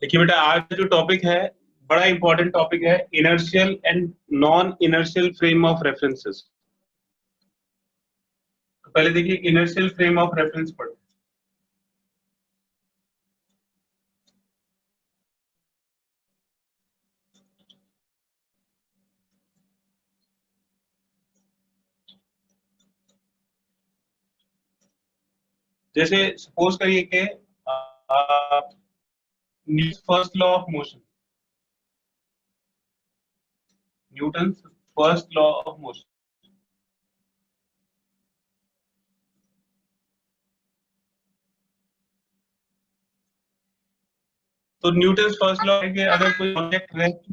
देखिए बेटा, आज का जो टॉपिक है बड़ा इंपॉर्टेंट टॉपिक है, inertial and non inertial frame of references. तो पहले देखिए इनर्शियल फ्रेम ऑफ रेफरेंस पढ़ो। जैसे सपोज करिए कि first law of motion, Newton first law of motion. तो न्यूटन फर्स्ट लॉ है कि अगर कोई object rest,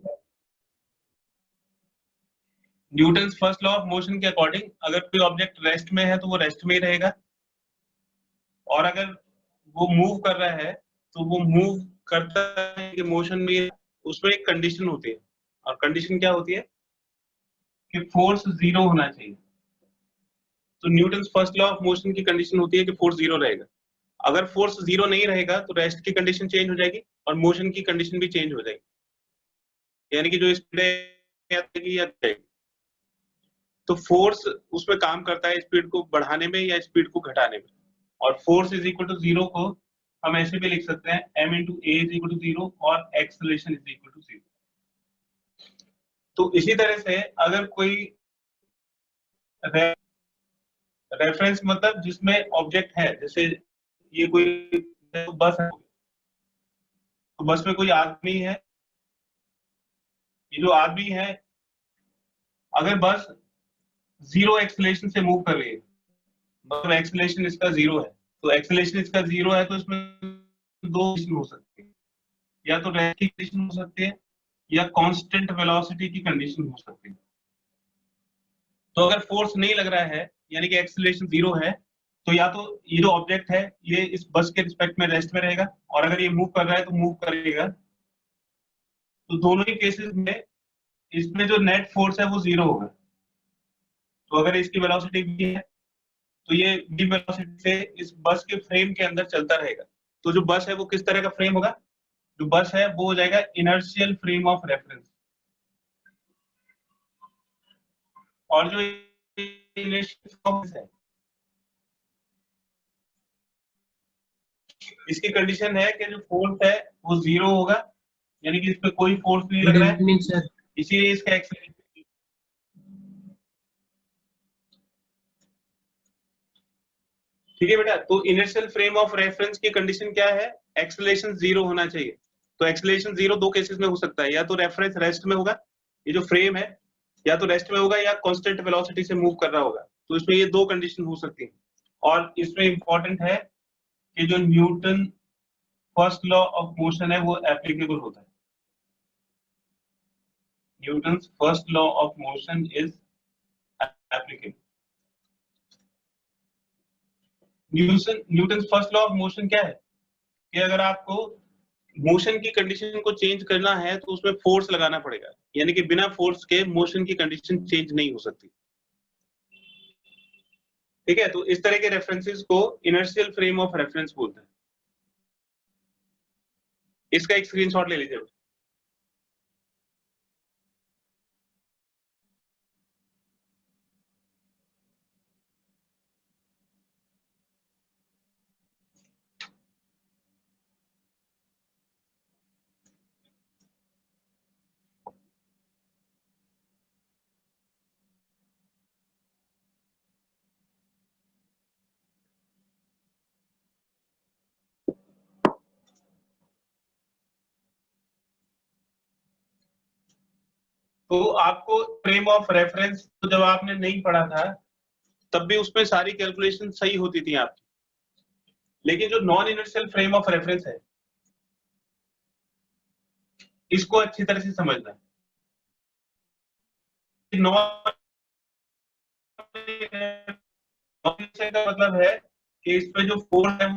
Newton first law of motion के अकॉर्डिंग अगर कोई ऑब्जेक्ट रेस्ट में है तो वो रेस्ट में ही रहेगा, और अगर वो मूव कर रहा है तो वो मूव करता है कि मोशन में, उसमें एक कंडीशन होती है। और कंडीशन क्या होती है कि फोर्स जीरो होना चाहिए। तो Newton first law of motion की कंडीशन होती है कि फोर्स जीरो रहेगा। अगर फोर्स जीरो नहीं रहेगा तो रेस्ट की कंडीशन चेंज हो जाएगी और मोशन की कंडीशन भी चेंज हो जाएगी, यानी कि जो स्पीड है तो फोर्स उसमें काम करता है स्पीड को बढ़ाने में या स्पीड को घटाने में। और force is equal to zero को हम ऐसे भी लिख सकते हैं, m into a is equal to zero और acceleration is equal to zero. तो इसी तरह से अगर कोई रेफरेंस मतलब जिसमें ऑब्जेक्ट है, जैसे ये कोई बस है, तो बस में कोई आदमी है, ये जो आदमी है अगर बस जीरो एक्सेलरेशन से मूव कर रही है, मतलब एक्सेलरेशन इसका जीरो है, तो एक्सेलरेशन इसका जीरो है तो इसमें दो कंडीशन हो सकती है, या तो रेस्ट की कंडीशन हो सकती है या कांस्टेंट वेलोसिटी की कंडीशन हो सकती है। तो अगर फोर्स नहीं लग रहा है यानी कि एक्सेलरेशन जीरो है, तो या तो ये जो ऑब्जेक्ट है ये इस बस के रिस्पेक्ट में रेस्ट में रहेगा, और अगर ये मूव कर रहा है तो मूव करेगा। तो दोनों ही केसेस में इसमें जो नेट फोर्स है वो जीरो होगा। तो अगर इसकी वेलोसिटी v है तो ये v वेलोसिटी से इस बस के फ्रेम के अंदर चलता रहेगा। तो जो बस है वो किस तरह का फ्रेम होगा, जो बस है वो हो जाएगा इनर्शियल फ्रेम ऑफ रेफरेंस। और जो इनर्शियल फ्रेम है इसकी कंडीशन है कि जो फोर्स है वो जीरो होगा, यानी कि इस पे कोई फोर्स नहीं लग रहा है, इसीलिए इसका एक्सेलरेशन। ठीक है बेटा, तो इनर्शियल फ्रेम ऑफ रेफरेंस की कंडीशन क्या है, एक्सेलरेशन जीरो होना चाहिए। तो एक्सेलरेशन जीरो दो केसेस में हो सकता है, या तो रेफरेंस रेस्ट में होगा, ये जो फ्रेम है या तो रेस्ट में होगा या कांस्टेंट वेलोसिटी से मूव कर रहा होगा। तो इसमें ये दो कंडीशन हो सकती है। और इसमें इंपॉर्टेंट है कि जो Newton first law of motion है वो एप्लीकेबल होता है। Newton first law of motion is applicable. Newton first law of motion क्या है कि अगर आपको मोशन की कंडीशन को चेंज करना है तो उसमें फोर्स लगाना पड़ेगा, यानी कि बिना फोर्स के मोशन की कंडीशन चेंज नहीं हो सकती। ठीक है, तो इस तरह के रेफरेंसेस को इनर्शियल फ्रेम ऑफ रेफरेंस बोलते हैं। इसका एक स्क्रीनशॉट ले लीजिए। तो आपको फ्रेम ऑफ रेफरेंस तो जब आपने नहीं पढ़ा था तब भी उसमें सारी कैलकुलेशन सही होती थी आपकी, लेकिन जो non inertial frame of reference है इसको अच्छी तरह से समझना है। नॉन इनर्शियल का मतलब है कि इसमें जो फोर्स है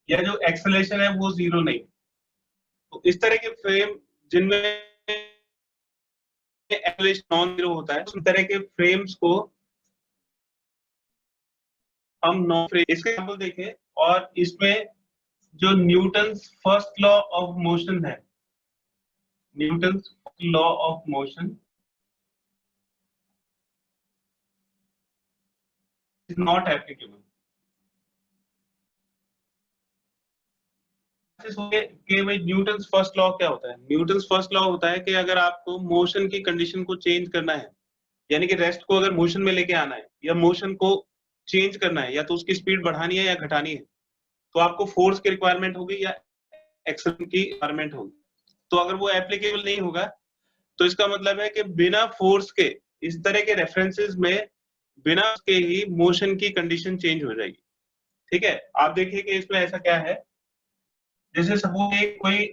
या जो एक्सेलरेशन है वो जीरो नहीं। तो इस तरह के फ्रेम जिनमें एक्सेलरेशन नॉन जीरो होता है, उस तरह के फ्रेम्स को हम नॉन फ्रेम, इसके एग्जांपल देखें। और इसमें जो Newton's first law of motion है, Newton's law of motion is not applicable. कि भाई न्यूटन्स फर्स्ट लॉ क्या होता है? न्यूटन्स फर्स्ट लॉ होता है कि अगर आपको मोशन की कंडीशन को चेंज करना है, यानी कि रेस्ट को अगर मोशन में लेके आना है या मोशन को चेंज करना है, या तो उसकी स्पीड बढ़ानी है या घटानी है, तो आपको फोर्स की रिक्वायरमेंट होगी या एक्शन की रिक्वायरमेंट होगी। तो अगर वो एप्लीकेबल नहीं होगा तो इसका मतलब है कि बिना फोर्स के इस तरह के रेफरेंसेस में बिना उसके ही मोशन की कंडीशन चेंज हो जाएगी। ठीक है, आप देखिए कि इसमें ऐसा क्या है, जैसे सपोज एक कोई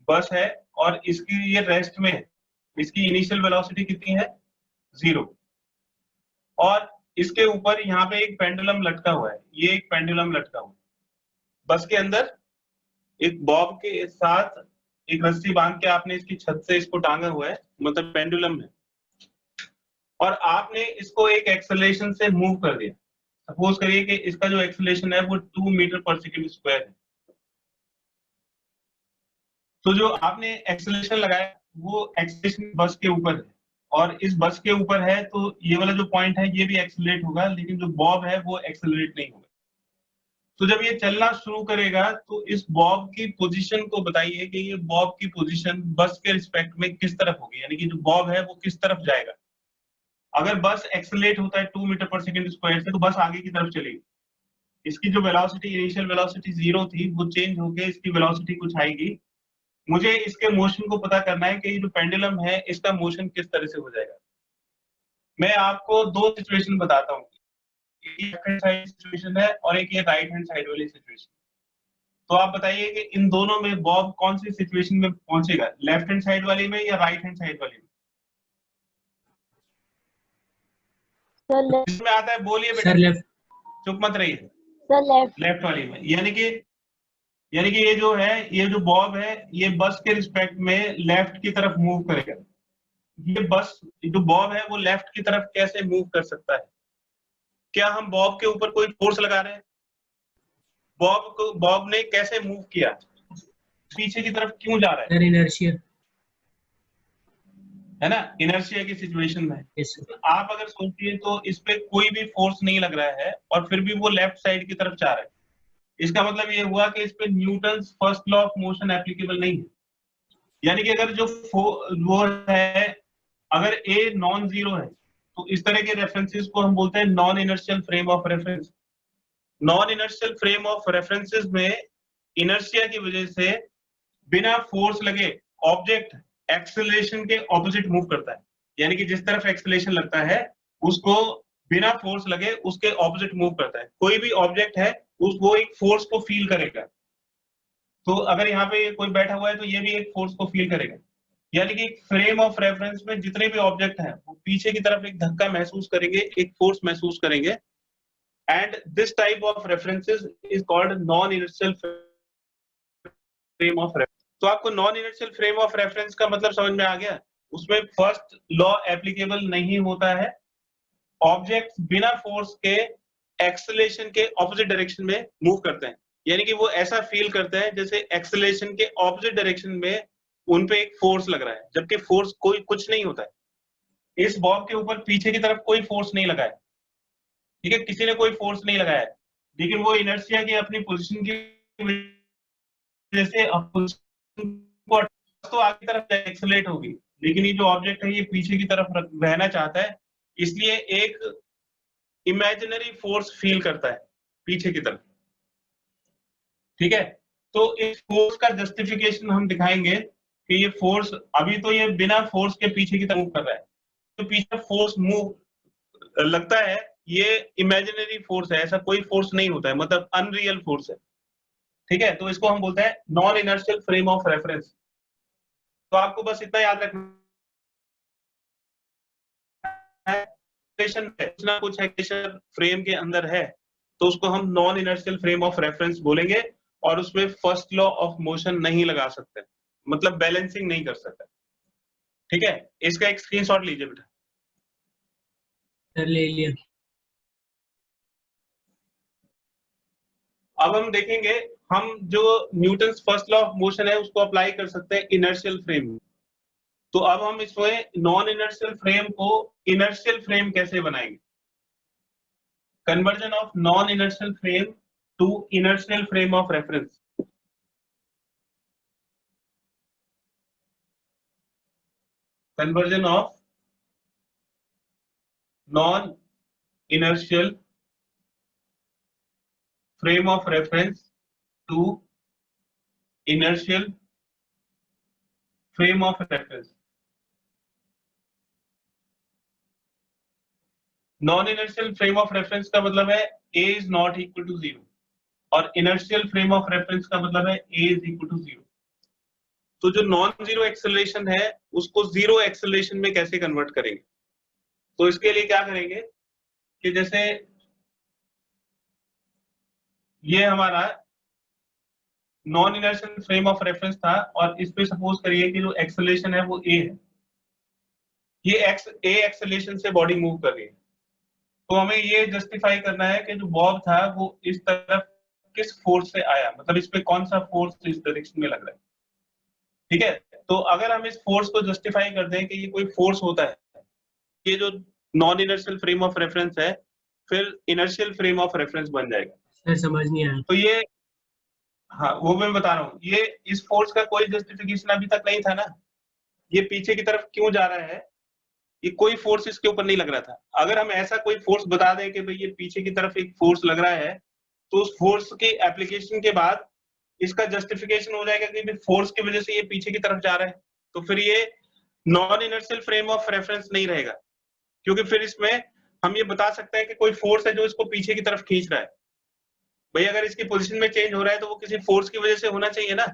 बस है और इसकी ये रेस्ट में है, इसकी इनिशियल वेलोसिटी कितनी है? 0। और इसके ऊपर यहाँ पे एक पेंडुलम लटका हुआ है, ये एक पेंडुलम लटका हुआ है बस के अंदर, एक बॉब के साथ एक रस्सी बांध के आपने इसकी छत से इसको टांगा हुआ है, मतलब पेंडुलम है, और आपने इसको एक एक्सेलरेशन से मूव कर दिया। सपोज करिए कि इसका जो एक्सेलरेशन है वो 2 मीटर पर सेकेंड स्क्वायर है। तो जो आपने एक्सेलरेशन लगाया वो एक्सेलरेशन बस के ऊपर है, और इस बस के ऊपर है तो ये वाला जो पॉइंट है ये भी एक्सेलरेट होगा, लेकिन जो बॉब है वो एक्सेलरेट नहीं होगा। तो जब ये चलना शुरू करेगा तो इस बॉब की पोजीशन को बताइए कि ये बॉब की पोजीशन बस के रिस्पेक्ट में किस तरफ होगी, यानी कि जो बॉब है वो किस तरफ जाएगा। अगर बस एक्सेलरेट होता है 2 मीटर पर सेकेंड स्क्वायर से, तो बस आगे की तरफ चलेगी। इसकी जो वेलोसिटी, इनिशियल वेलोसिटी 0 थी, वो चेंज होके इसकी वेलोसिटी कुछ आएगी। मुझे इसके मोशन को पता करना है कि ये जो पेंडुलम है इसका मोशन किस तरह से हो जाएगा। मैं आपको दो सिचुएशन बताता हूँ, एक लेफ्ट हैंड साइड सिचुएशन है और एक ये राइट हैंड साइड वाली सिचुएशन। तो आप बताइए कि इन दोनों में बॉब कौन सी सिचुएशन में पहुंचेगा, लेफ्ट हैंड साइड वाली में या राइट हैंड साइड वाली में? इसमें आता है, बोलिए बेटा। Sir left. चुप मत रहिए। Sir left. लेफ्ट वाली में, यानी कि ये जो है, ये जो बॉब है ये बस के रिस्पेक्ट में लेफ्ट की तरफ मूव करेगा। ये बस जो बॉब है वो लेफ्ट की तरफ कैसे मूव कर सकता है? क्या हम बॉब के ऊपर कोई फोर्स लगा रहे हैं? बॉब ने कैसे मूव किया, पीछे की तरफ क्यों जा रहा है? सर इनर्शिया, है ना, इनर्शिया की सिचुएशन में। Yes sir. आप अगर सोचिए तो इस पे कोई भी फोर्स नहीं लग रहा है और फिर भी वो लेफ्ट साइड की तरफ जा रहा है। इसका मतलब ये हुआ कि इस पे Newton's first law of motion applicable नहीं है। यानी कि अगर जो वो है, अगर ए नॉन जीरो है तो इस तरह के रेफरेंसेस को हम बोलते हैं non inertial frame of reference. Non inertial frame of references में इनर्शिया की वजह से बिना फोर्स लगे ऑब्जेक्ट एक्सेलरेशन के ऑपोजिट मूव करता है, यानी कि जिस तरफ एक्सेलरेशन लगता है उसको बिना फोर्स लगे उसके ऑपोजिट मूव करता है। कोई भी ऑब्जेक्ट है वो एक फोर्स को फील करेगा। तो अगर यहाँ पे कोई बैठा हुआ है तो ये भी एक फोर्स को फील करेगा, यानी कि एक फ्रेम ऑफ रेफरेंस में जितने भी ऑब्जेक्ट हैं वो पीछे की तरफ एक धक्का महसूस करेंगे, एक फोर्स महसूस करेंगे। And this type of references is called non inertial frame of reference. तो आपको non inertial frame of reference का मतलब समझ में आ गया? उसमें फर्स्ट लॉ एप्लीकेबल नहीं होता है, ऑब्जेक्ट्स बिना फोर्स के एक्सेलरेशन के ऑपोजिट डायरेक्शन में मूव करते हैं, यानी कि वो ऐसा फील करते हैं जैसे एक्सेलरेशन के ऑपोजिट डायरेक्शन में उन पे एक फोर्स लग रहा है, जबकि फोर्स कोई कुछ नहीं होता है। इस बॉब के ऊपर पीछे की तरफ कोई फोर्स नहीं लगा है, ठीक है, किसी ने कोई फोर्स नहीं लगाया है, लेकिन वो इनर्शिया की अपनी पोजीशन की वजह से तो आगे तरफ एक्सेलरेट होगी, लेकिन ये जो ऑब्जेक्ट है ये पीछे की तरफ रहना चाहता है, इसलिए एक इमेजिनरी फोर्स फील करता है पीछे की तरफ। ठीक है, तो इस फोर्स का जस्टिफिकेशन हम दिखाएंगे कि ये फोर्स, अभी तो ये बिना फोर्स के पीछे की तरफ मूव कर रहा है, तो पीछे फोर्स मूव लगता है, ये इमेजिनरी फोर्स है, ऐसा कोई फोर्स नहीं होता है, मतलब अनरियल फोर्स है। ठीक है, तो इसको हम बोलते हैं non inertial frame of reference. तो आपको बस इतना याद रखना है, कुछ ना कुछ एक्शन फ्रेम के अंदर है तो उसको हम non inertial frame of reference बोलेंगे, और उसमें फर्स्ट लॉ ऑफ मोशन नहीं लगा सकते, मतलब बैलेंसिंग नहीं कर सकते। ठीक है, इसका एक स्क्रीनशॉट लीजिए बेटा। सर ले लिया। अब हम देखेंगे, हम जो Newton's first law of motion है उसको अप्लाई कर सकते हैं इनर्शियल फ्रेम में। तो अब हम इसमें नॉन इनर्शियल फ्रेम को इनर्शियल फ्रेम कैसे बनाएंगे? Conversion of non inertial frame to inertial frame of reference. Conversion of non-inertial frame of reference to inertial frame of reference. Non-inertial frame of reference का मतलब है A is not equal to 0 और inertial frame of reference का मतलब है A is equal to 0। तो जो non zero acceleration है उसको जीरो एक्सेलरेशन में कैसे कन्वर्ट करेंगे? तो इसके लिए क्या करेंगे कि जैसे ये हमारा non inertial frame of reference था और इस पे सपोज करिए कि जो एक्सेलरेशन है वो ए है, ये ए एक्सेलरेशन से बॉडी मूव कर रही है। तो हमें ये जस्टिफाई करना है कि जो बॉब था वो इस तरफ किस फोर्स से आया, मतलब इस पे कौन सा फोर्स इस डायरेक्शन में लग रहा है। ठीक है, तो अगर हम इस फोर्स को जस्टिफाई कर दें कि ये कोई फोर्स होता है, ये जो non inertial frame of reference है फिर इनर्शियल फ्रेम ऑफ रेफरेंस बन जाएगा। सर समझ नहीं आया। तो ये, हाँ वो मैं बता रहा हूँ, ये इस फोर्स का कोई जस्टिफिकेशन अभी तक नहीं था ना, ये पीछे की तरफ क्यों जा रहा है, ये कोई फोर्स इसके ऊपर नहीं लग रहा था। अगर हम ऐसा कोई फोर्स बता दें कि भाई ये पीछे की तरफ एक फोर्स लग रहा है, तो उस फोर्स की एप्लीकेशन के बाद इसका जस्टिफिकेशन हो जाएगा कि फोर्स की वजह से ये पीछे की तरफ जा रहा है। तो फिर ये non inertial frame of reference नहीं रहेगा, क्योंकि फिर इसमें हम ये बता सकते हैं कि कोई फोर्स है जो इसको पीछे की तरफ खींच रहा है। भाई अगर इसकी पोजीशन में चेंज हो रहा है तो वो किसी फोर्स की वजह से होना चाहिए ना।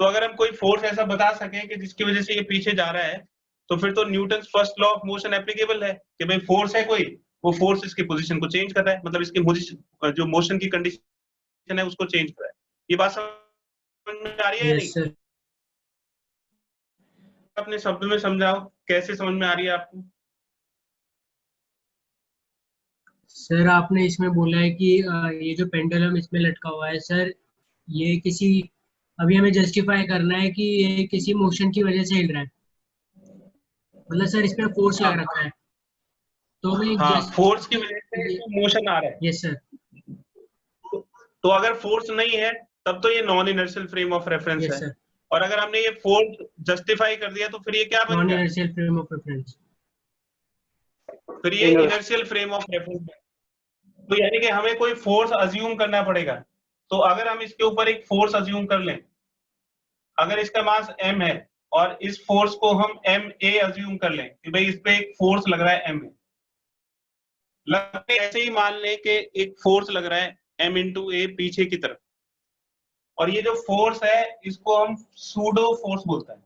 तो अगर हम कोई फोर्स ऐसा बता सकें कि जिसकी वजह से ये पीछे जा रहा है, तो फिर तो Newton first law of motion applicable है कि भाई फोर्स है कोई, वो फोर्स इसकी पोजीशन को चेंज कर रहा है, मतलब इसकी जो मोशन की कंडीशन है उसको चेंज कर रहा है। ये बात समझ में आ रही है या नहीं? सर अपने शब्द में समझाओ, कैसे समझ में आ रही है आपको? सर आपने इसमें बोला है कि ये जो पेंडुलम इसमें लटका हुआ है सर, ये किसी, अभी हमें जस्टिफाई करना है कि ये किसी मोशन की वजह से हिल रहा है, मतलब सर इस पे फोर्स लग रखा है। तो मैं हाँ, फोर्स की वजह से मोशन आ रहा है। Yes sir. तो अगर फोर्स नहीं है तब तो ये non inertial frame of reference yes है, सर। और अगर हमने ये फोर्स जस्टिफाई कर दिया तो फिर ये क्या बन नॉन गया? Inertial frame of reference. फिर ये इनर्शियल फ्रेम ऑफ रेफरेंस है। तो यानी कि हमें कोई फोर्स अज्यूम करना पड़ेगा। तो अगर हम इसके ऊपर एक फोर्स अज्यूम कर लें, अगर इसका मास m है और इस फोर्स को हम एम ए अज्यूम कर लें कि भाई इस पे एक फोर्स लग रहा है m, लगते ऐसे ही मान लें कि एक फोर्स लग रहा है m इंटू ए पीछे की तरफ, और ये जो फोर्स है इसको हम सूडो फोर्स बोलते हैं,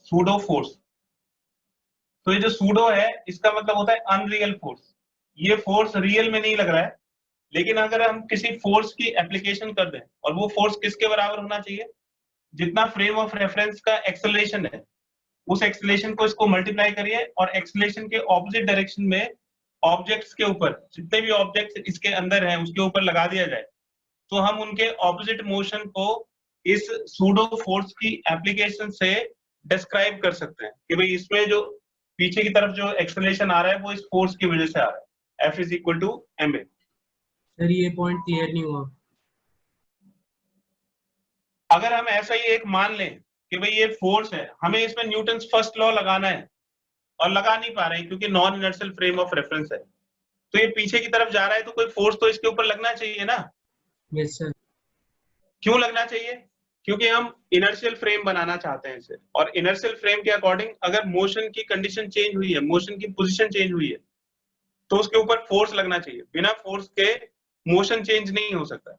सूडो फोर्स। तो ये जो सूडो है इसका मतलब होता है अनरियल फोर्स। ये फोर्स रियल में नहीं लग रहा है, लेकिन अगर हम किसी फोर्स की एप्लीकेशन कर दें और वो फोर्स किसके बराबर होना चाहिए, जितना फ्रेम ऑफ रेफरेंस का एक्सेलरेशन है उस एक्सेलरेशन को इसको मल्टीप्लाई करिए और एक्सेलरेशन के ऑपोजिट डायरेक्शन में ऑब्जेक्ट्स के ऊपर, जितने भी ऑब्जेक्ट्स इसके अंदर हैं उसके ऊपर लगा दिया जाए, तो हम उनके ऑपोजिट मोशन को इस सूडो फोर्स की एप्लीकेशन से डिस्क्राइब कर सकते हैं कि भाई इसमें जो पीछे की तरफ जो एक्सेलरेशन आ रहा है वो इस फोर्स की वजह से आ रहा है, F is equal to m a. Sir ये पॉइंट क्लियर नहीं हुआ। अगर हम ऐसा ही एक मान लें कि भाई ये फोर्स है, हमें इसमें न्यूटन फर्स्ट लॉ लगाना है और लगा नहीं पा रहे हैं क्योंकि non inertial frame of reference है, तो ये पीछे की तरफ जा रहा है तो कोई फोर्स तो इसके ऊपर लगना चाहिए ना। Yes sir. क्यों लगना चाहिए? क्योंकि हम इनर्शियल फ्रेम बनाना चाहते हैं इसे, और इनर्शियल फ्रेम के अकॉर्डिंग अगर मोशन की कंडीशन चेंज हुई है, मोशन की पोजीशन चेंज हुई है, तो उसके ऊपर फोर्स लगना चाहिए। बिना फोर्स के मोशन चेंज नहीं हो सकता।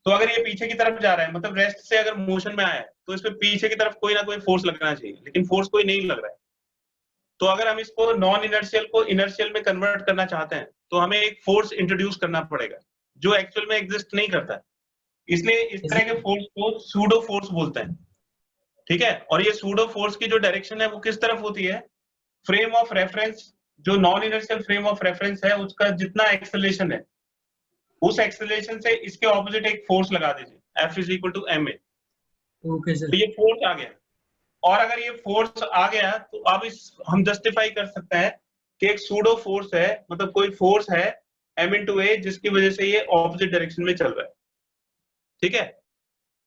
तो अगर ये पीछे की तरफ जा रहा है, मतलब रेस्ट से अगर मोशन में आया है, तो इसमें पीछे की तरफ कोई ना कोई फोर्स लगना चाहिए, लेकिन फोर्स कोई नहीं लग रहा है। तो अगर हम इसको नॉन इनर्शियल को इनर्शियल में कन्वर्ट करना चाहते हैं तो हमें एक फोर्स इंट्रोड्यूस करना पड़ेगा जो एक्चुअल में एग्जिस्ट नहीं करता, इसलिए इस तरह के फोर्स को सूडो फोर्स बोलते हैं। ठीक है, और ये सूडो फोर्स की जो डायरेक्शन है वो किस तरफ होती है, फ्रेम ऑफ रेफरेंस, जो non inertial frame of reference है उसका जितना एक्सेलरेशन है उस एक्सेलरेशन से इसके ऑपोजिट एक फोर्स लगा दीजिए, F is equal to ma। Okay sir. तो ये फोर्स आ गया, और अगर ये फोर्स आ गया तो अब इस हम जस्टिफाई कर सकते हैं कि एक सूडो फोर्स है, मतलब कोई फोर्स है m इंटू ए जिसकी वजह से ये ऑपोजिट डायरेक्शन में चल रहा है। ठीक है,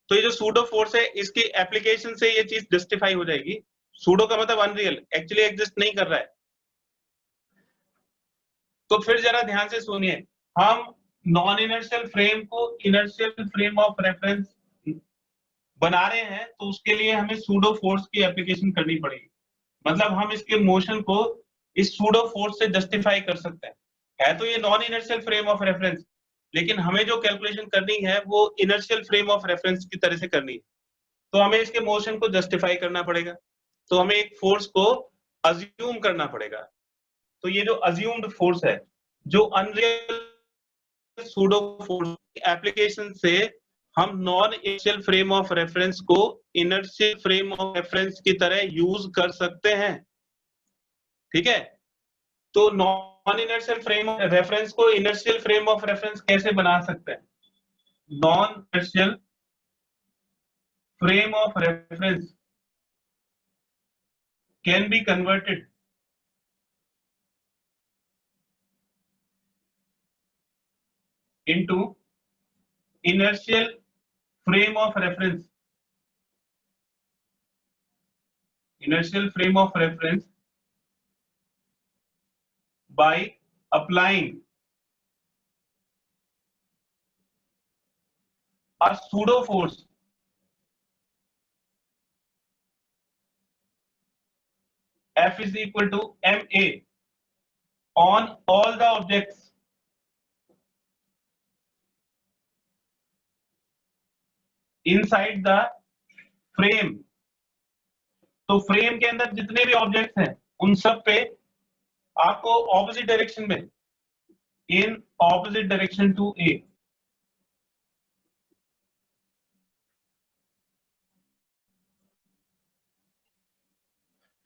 तो ये जो सूडो फोर्स है इसकी एप्लीकेशन से ये चीज जस्टिफाई हो जाएगी। सूडो का मतलब अनरियल, एक्चुअली एग्जिस्ट नहीं कर रहा है। तो फिर जरा ध्यान से सुनिए, हम नॉन इनर्शियल फ्रेम को इनर्शियल फ्रेम ऑफ रेफरेंस बना रहे हैं, तो उसके लिए हमें सूडो फोर्स की एप्लीकेशन करनी पड़ेगी। मतलब हम इसके मोशन को इस सूडो फोर्स से जस्टिफाई कर सकते हैं। है तो ये non inertial frame of reference, लेकिन हमें जो कैलकुलेशन करनी है वो इनर्शियल फ्रेम ऑफ रेफरेंस की तरह से करनी है, तो हमें इसके मोशन को जस्टिफाई करना पड़ेगा। तो हमें एक फोर्स को अज्यूम करना पड़ेगा। तो ये जो अज्यूम्ड फोर्स है, जो अनरियल सूडो फोर्स एप्लीकेशन से हम non inertial frame of reference को इनर्शियल फ्रेम ऑफ रेफरेंस की तरह यूज कर सकते हैं। ठीक है, तो non inertial frame of reference को इनर्शियल फ्रेम ऑफ रेफरेंस कैसे बना सकते हैं? Non inertial frame of reference can be converted into inertial frame of reference, inertial frame of reference by applying a pseudo force F is equal to ma on all the objects inside the frame। तो frame के अंदर जितने भी objects हैं उन सब पे आपको ऑपोजिट डायरेक्शन में, इन ऑपोजिट डायरेक्शन टू ए,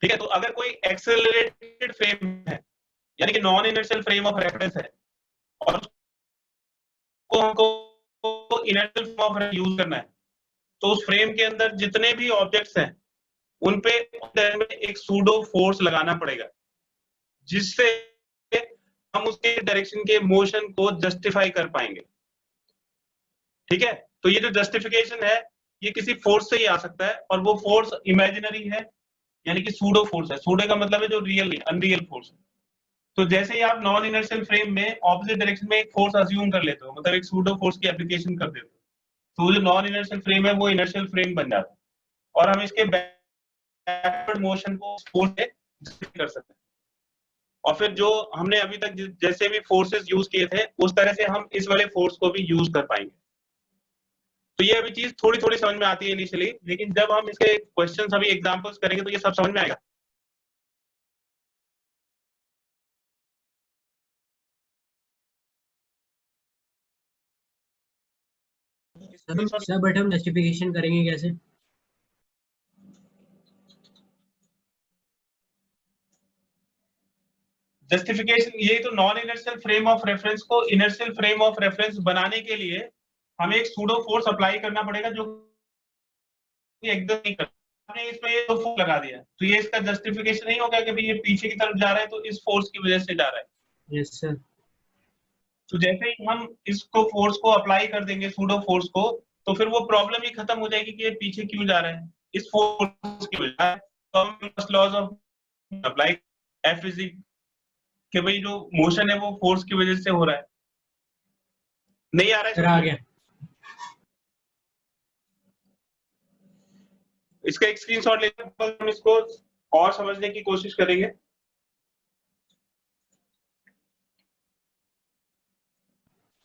ठीक है। तो अगर कोई एक्सेलरेटेड फ्रेम है, यानी कि non inertial frame of reference है, और उसको हमको inertial frame of reference use करना है, तो उस फ्रेम के अंदर जितने भी ऑब्जेक्ट्स हैं उन पे एक सूडो फोर्स लगाना पड़ेगा, जिससे हम उसके डायरेक्शन के मोशन को जस्टिफाई कर पाएंगे। ठीक है, तो ये जो जस्टिफिकेशन है ये किसी फोर्स से ही आ सकता है, और वो फोर्स इमेजिनरी है, यानी कि सूडो फोर्स है। सूडो का मतलब है जो रियल नहीं, अनरियल फोर्स है। तो जैसे ही आप नॉन इनर्शियल फ्रेम में ऑपोजिट डायरेक्शन में एक फोर्स अज्यूम कर लेते हो, मतलब एक सूडो फोर्स की एप्लीकेशन कर देते हो, तो जो नॉन इनर्शियल फ्रेम है वो इनर्शियल फ्रेम बन जाता है, और हम इसके बैकवर्ड मोशन को फोर्स से जस्टिफाई कर सकते हैं। और फिर जो हमने अभी तक जैसे भी फोर्सेस यूज किए थे उस तरह से हम इस वाले फोर्स को भी यूज कर पाएंगे। तो ये अभी चीज थोड़ी थोड़ी समझ में आती है इनिशियली, लेकिन जब हम इसके क्वेश्चंस अभी एग्जांपल्स करेंगे तो ये सब समझ में आएगा। सर बट हम जस्टिफिकेशन करेंगे कैसे? जस्टिफिकेशन, ये तो non inertial frame of reference को इनर्शियल फ्रेम ऑफ रेफरेंस बनाने के लिए हमें एक सूडो फोर्स अप्लाई करना पड़ेगा, जो एकदम नहीं कर, आपने इसमें ये तो फोर्स लगा दिया, तो ये इसका जस्टिफिकेशन नहीं होगा कि भाई ये पीछे की तरफ जा रहा है तो इस फोर्स की वजह से जा रहा है। Yes sir. तो जैसे ही हम इसको फोर्स को अप्लाई कर देंगे सूडो फोर्स को, तो फिर वो प्रॉब्लम ही खत्म हो जाएगी कि ये पीछे क्यों जा रहा है, इस फोर्स की वजह से। तो हम laws of apply f is कि भाई जो मोशन है वो फोर्स की वजह से हो रहा है। नहीं आ रहा है? सर आ गया। इसका एक स्क्रीनशॉट लेकर हम इसको और समझने की कोशिश करेंगे।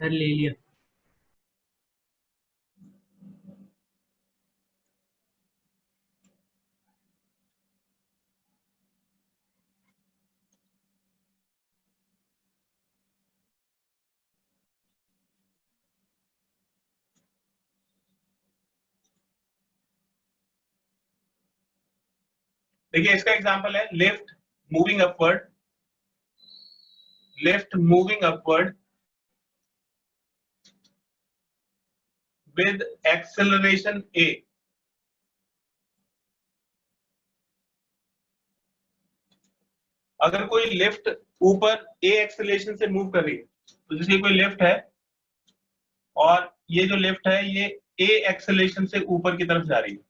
सर ले लिया। देखिए इसका एग्जांपल है lift moving upward, lift moving upward with acceleration a. अगर कोई लिफ्ट ऊपर a एक्सेलरेशन से मूव कर रही है, तो जैसे कोई लिफ्ट है और ये जो लिफ्ट है ये a एक्सेलरेशन से ऊपर की तरफ जा रही है,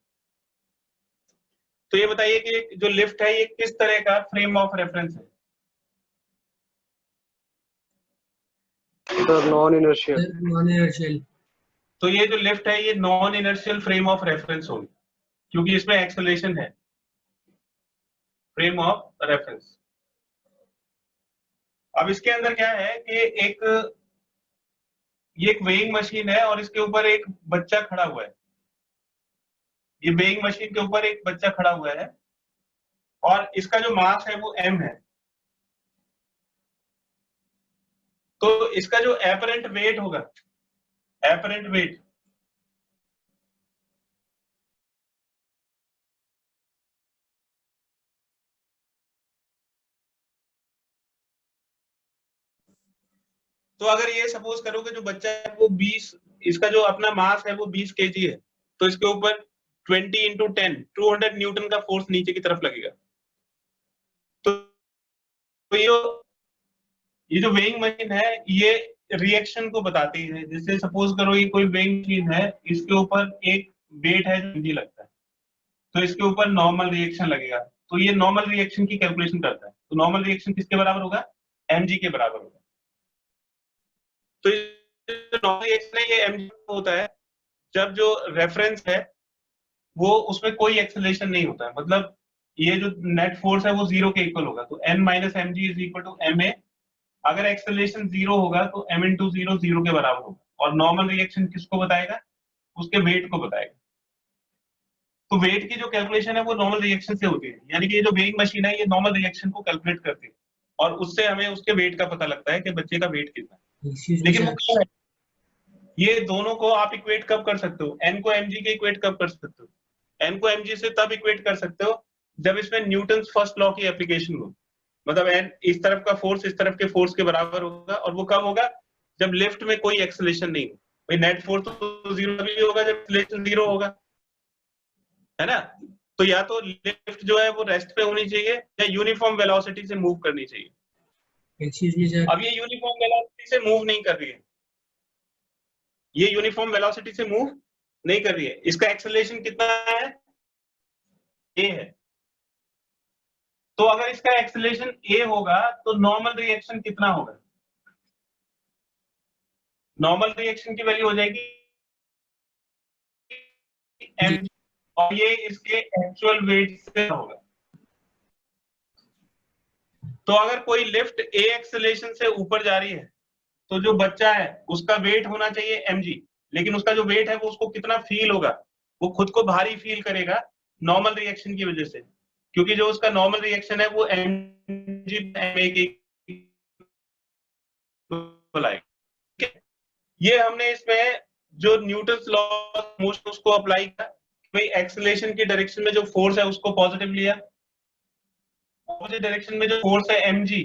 तो ये बताइए कि जो लिफ्ट है ये किस तरह का फ्रेम ऑफ रेफरेंस है? Non inertial. Non inertial. तो ये जो लिफ्ट है ये non inertial frame of reference होगी, क्योंकि इसमें एक्सेलरेशन है, फ्रेम ऑफ रेफरेंस। अब इसके अंदर क्या है कि ये एक वेइंग मशीन है और इसके ऊपर एक बच्चा खड़ा हुआ है। ये वेइंग मशीन के ऊपर एक बच्चा खड़ा हुआ है और इसका जो मास है वो m है। तो इसका जो एपरेंट वेट होगा, एपरेंट वेट तो अगर ये सपोज करो कि जो बच्चा है वो 20, इसका जो अपना मास है वो 20 kg है, तो इसके ऊपर 20 इंटू 10 200 न्यूटन का फोर्स नीचे की तरफ लगेगा। तो ये जो वेइंग मशीन है ये रिएक्शन को बताती है। जैसे सपोज करो ये कोई वेइंग मशीन है, इसके ऊपर एक वेट है जो mg लगता है, तो इसके ऊपर नॉर्मल रिएक्शन लगेगा, तो ये नॉर्मल रिएक्शन की कैलकुलेशन करता है। तो नॉर्मल रिएक्शन किसके बराबर होगा? mg के बराबर होगा। तो नॉर्मल रिएक्शन है ये mg होता है जब जो रेफरेंस है वो उसमें कोई एक्सेलरेशन नहीं होता है, मतलब ये जो नेट फोर्स है वो 0 के इक्वल होगा। तो n minus m g is equal to m a. अगर एक्सेलरेशन 0 होगा तो m इंटू 0 0 के बराबर होगा। और नॉर्मल रिएक्शन किसको बताएगा? उसके वेट को बताएगा। तो वेट की जो कैलकुलेशन है वो नॉर्मल रिएक्शन से होती है, यानी कि ये जो वेइंग मशीन है ये नॉर्मल रिएक्शन को कैलकुलेट करती है और उससे हमें उसके वेट का पता लगता है कि बच्चे का वेट कितना है। लेकिन वो क्या है, ये दोनों को आप इक्वेट कब कर सकते हो? n को mg के इक्वेट कब कर सकते हो? n को mg से तब इक्वेट कर सकते हो जब इसमें न्यूटन फर्स्ट लॉ की एप्लीकेशन हो, मतलब n इस तरफ का फोर्स इस तरफ के फोर्स के बराबर होगा। और वो कब होगा? जब लिफ्ट में कोई एक्सेलरेशन नहीं हो। भाई नेट फोर्स तो 0 भी होगा जब एक्सेलरेशन 0 होगा, है ना? तो या तो लिफ्ट जो है वो रेस्ट पे होनी चाहिए या यूनिफॉर्म वेलोसिटी से मूव करनी चाहिए। एक्सक्यूज मी सर, अब ये यूनिफॉर्म वेलोसिटी से मूव नहीं कर रही है, ये यूनिफॉर्म वेलोसिटी से मूव नहीं कर रही है। इसका एक्सेलरेशन कितना है? a है। तो अगर इसका एक्सेलरेशन a होगा तो नॉर्मल रिएक्शन कितना होगा? नॉर्मल रिएक्शन की वैल्यू हो जाएगी m, और ये इसके एक्चुअल वेट से होगा। तो अगर कोई लिफ्ट a एक्सेलरेशन से ऊपर जा रही है तो जो बच्चा है उसका वेट होना चाहिए mg, लेकिन उसका जो वेट है वो उसको कितना फील होगा? वो खुद को भारी फील करेगा नॉर्मल रिएक्शन की वजह से, क्योंकि जो उसका नॉर्मल रिएक्शन है वो mg ma की आएगा। ये हमने इसमें जो न्यूटन लॉ ऑफ मोशन उसको अप्लाई किया। भाई एक्सेलरेशन की डायरेक्शन में जो फोर्स है उसको पॉजिटिव लिया, ऑपोजिट डायरेक्शन में जो फोर्स है mg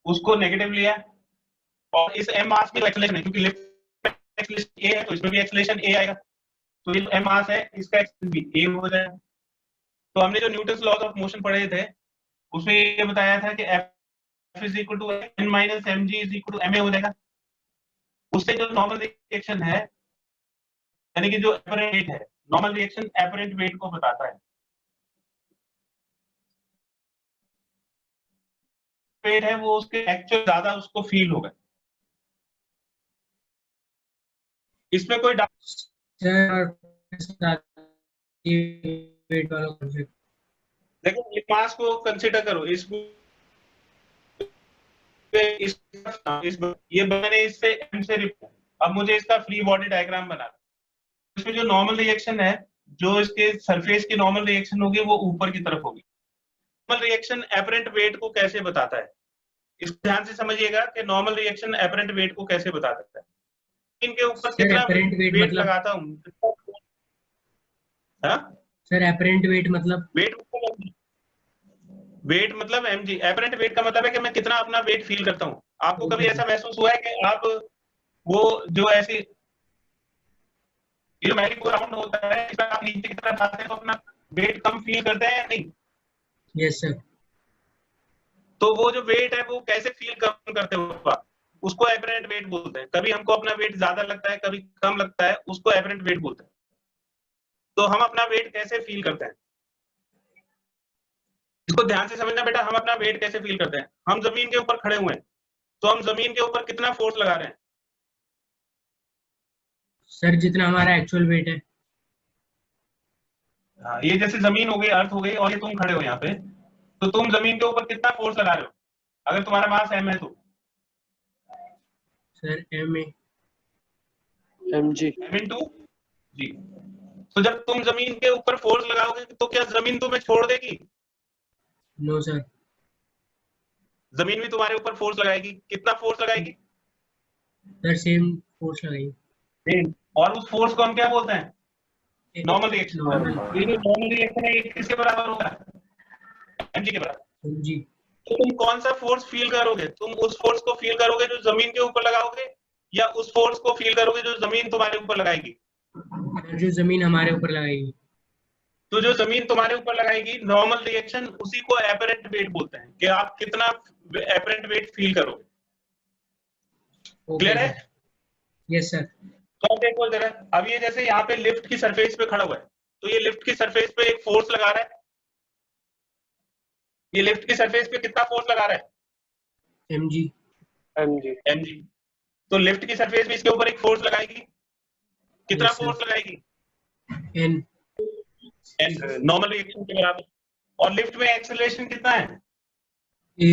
उसको नेगेटिव लिया, और इस m मास में एक्सेलरेशन है क्योंकि लिफ्ट एक्सेलरेशन a है तो इसमें भी एक्सेलरेशन a आएगा, तो ये m मास है इसका एक्सेलरेशन भी a हो जाएगा। तो हमने जो न्यूटन लॉ ऑफ मोशन पढ़े थे उसमें ये बताया था कि f is equal to n minus mg is equal to ma हो जाएगा। उससे जो नॉर्मल रिएक्शन है यानी कि जो एपरेंट वेट है, नॉर्मल रिएक्शन एपरेंट वेट को बताता है। वेट है वो उसके एक्चुअल ज्यादा उसको फील होगा। इसमें कोई देखो इस मास को कंसीडर करो, ये मैंने इससे m से अब मुझे इसका फ्री बॉडी डायग्राम बनाना। इसमें जो नॉर्मल रिएक्शन है, जो इसके सरफेस की नॉर्मल रिएक्शन होगी वो ऊपर की तरफ होगी। नॉर्मल रिएक्शन एपरेंट वेट को कैसे बताता है? इस ध्यान से समझिएगा कि नॉर्मल रिएक्शन एपरेंट वेट को कैसे बताता है। इनके ऊपर कितना वेट मतलब लगाता हूँ? सर एपरेंट वेट मतलब वेट मतलब mg। एपरेंट वेट का मतलब है कि मैं कितना अपना वेट फील करता हूँ। आपको कभी ऐसा महसूस हुआ है कि आप वो जो ऐसी ये जो मैरी गो राउंड होता है, इसमें आप नीचे की तरफ आते हैं तो अपना वेट कम फील करते हैं या नहीं? Yes sir. तो वो जो वेट है वो कैसे फील कम करते हो आप? उसको एपरेंट वेट बोलते हैं। कभी हमको अपना वेट ज्यादा लगता है, कभी कम लगता है, उसको एपरेंट वेट बोलते हैं। तो हम अपना वेट कैसे फील करते हैं, इसको ध्यान से समझना बेटा। हम अपना वेट कैसे फील करते हैं? हम जमीन के ऊपर खड़े हुए हैं, तो हम जमीन के ऊपर कितना फोर्स लगा रहे हैं? सर जितना हमारा एक्चुअल वेट है। ये जैसे जमीन हो गई, अर्थ हो गई, और ये तुम खड़े हो यहाँ पे, तो तुम जमीन के ऊपर कितना फोर्स लगा रहे हो अगर तुम्हारा मास m है तो? Sir m a. mg। m into g. तो जब तुम जमीन के ऊपर फोर्स लगाओगे तो क्या जमीन तुम्हें छोड़ देगी? No sir. जमीन भी तुम्हारे ऊपर फोर्स लगाएगी। कितना फोर्स लगाएगी? सर सेम फोर्स लगाइए। और उस फोर्स को हम क्या बोलते हैं? Normal reaction. नॉर्मल। ये जो नॉर्मल रिएक्शन है ये किसके बराबर होगा? mg के बराबर। जी। तो तुम कौन सा फोर्स फील करोगे? तुम उस फोर्स को फील करोगे जो जमीन के ऊपर लगाओगे, या उस फोर्स को फील करोगे जो जमीन तुम्हारे ऊपर लगाएगी? सर जो जमीन हमारे ऊपर लगाएगी। तो जो जमीन तुम्हारे ऊपर लगाएगी नॉर्मल रिएक्शन, उसी को एपरेंट वेट बोलते हैं, कि आप कितना एपरेंट वेट फील करोगे। क्लियर है? Yes sir. तो अब देखो जरा, अब ये जैसे यहाँ पे लिफ्ट की सरफेस पे खड़ा हुआ है, तो ये लिफ्ट की सरफेस पे एक फोर्स लगा रहा है। ये लिफ्ट की सरफेस पे कितना फोर्स लगा रहा है? mg। mg। तो लिफ्ट की सरफेस पे इसके ऊपर एक फोर्स लगाएगी। कितना Yes, sir. फोर्स लगाएगी? n। n नॉर्मल रिएक्शन के बराबर। और लिफ्ट में एक्सेलरेशन कितना है? a।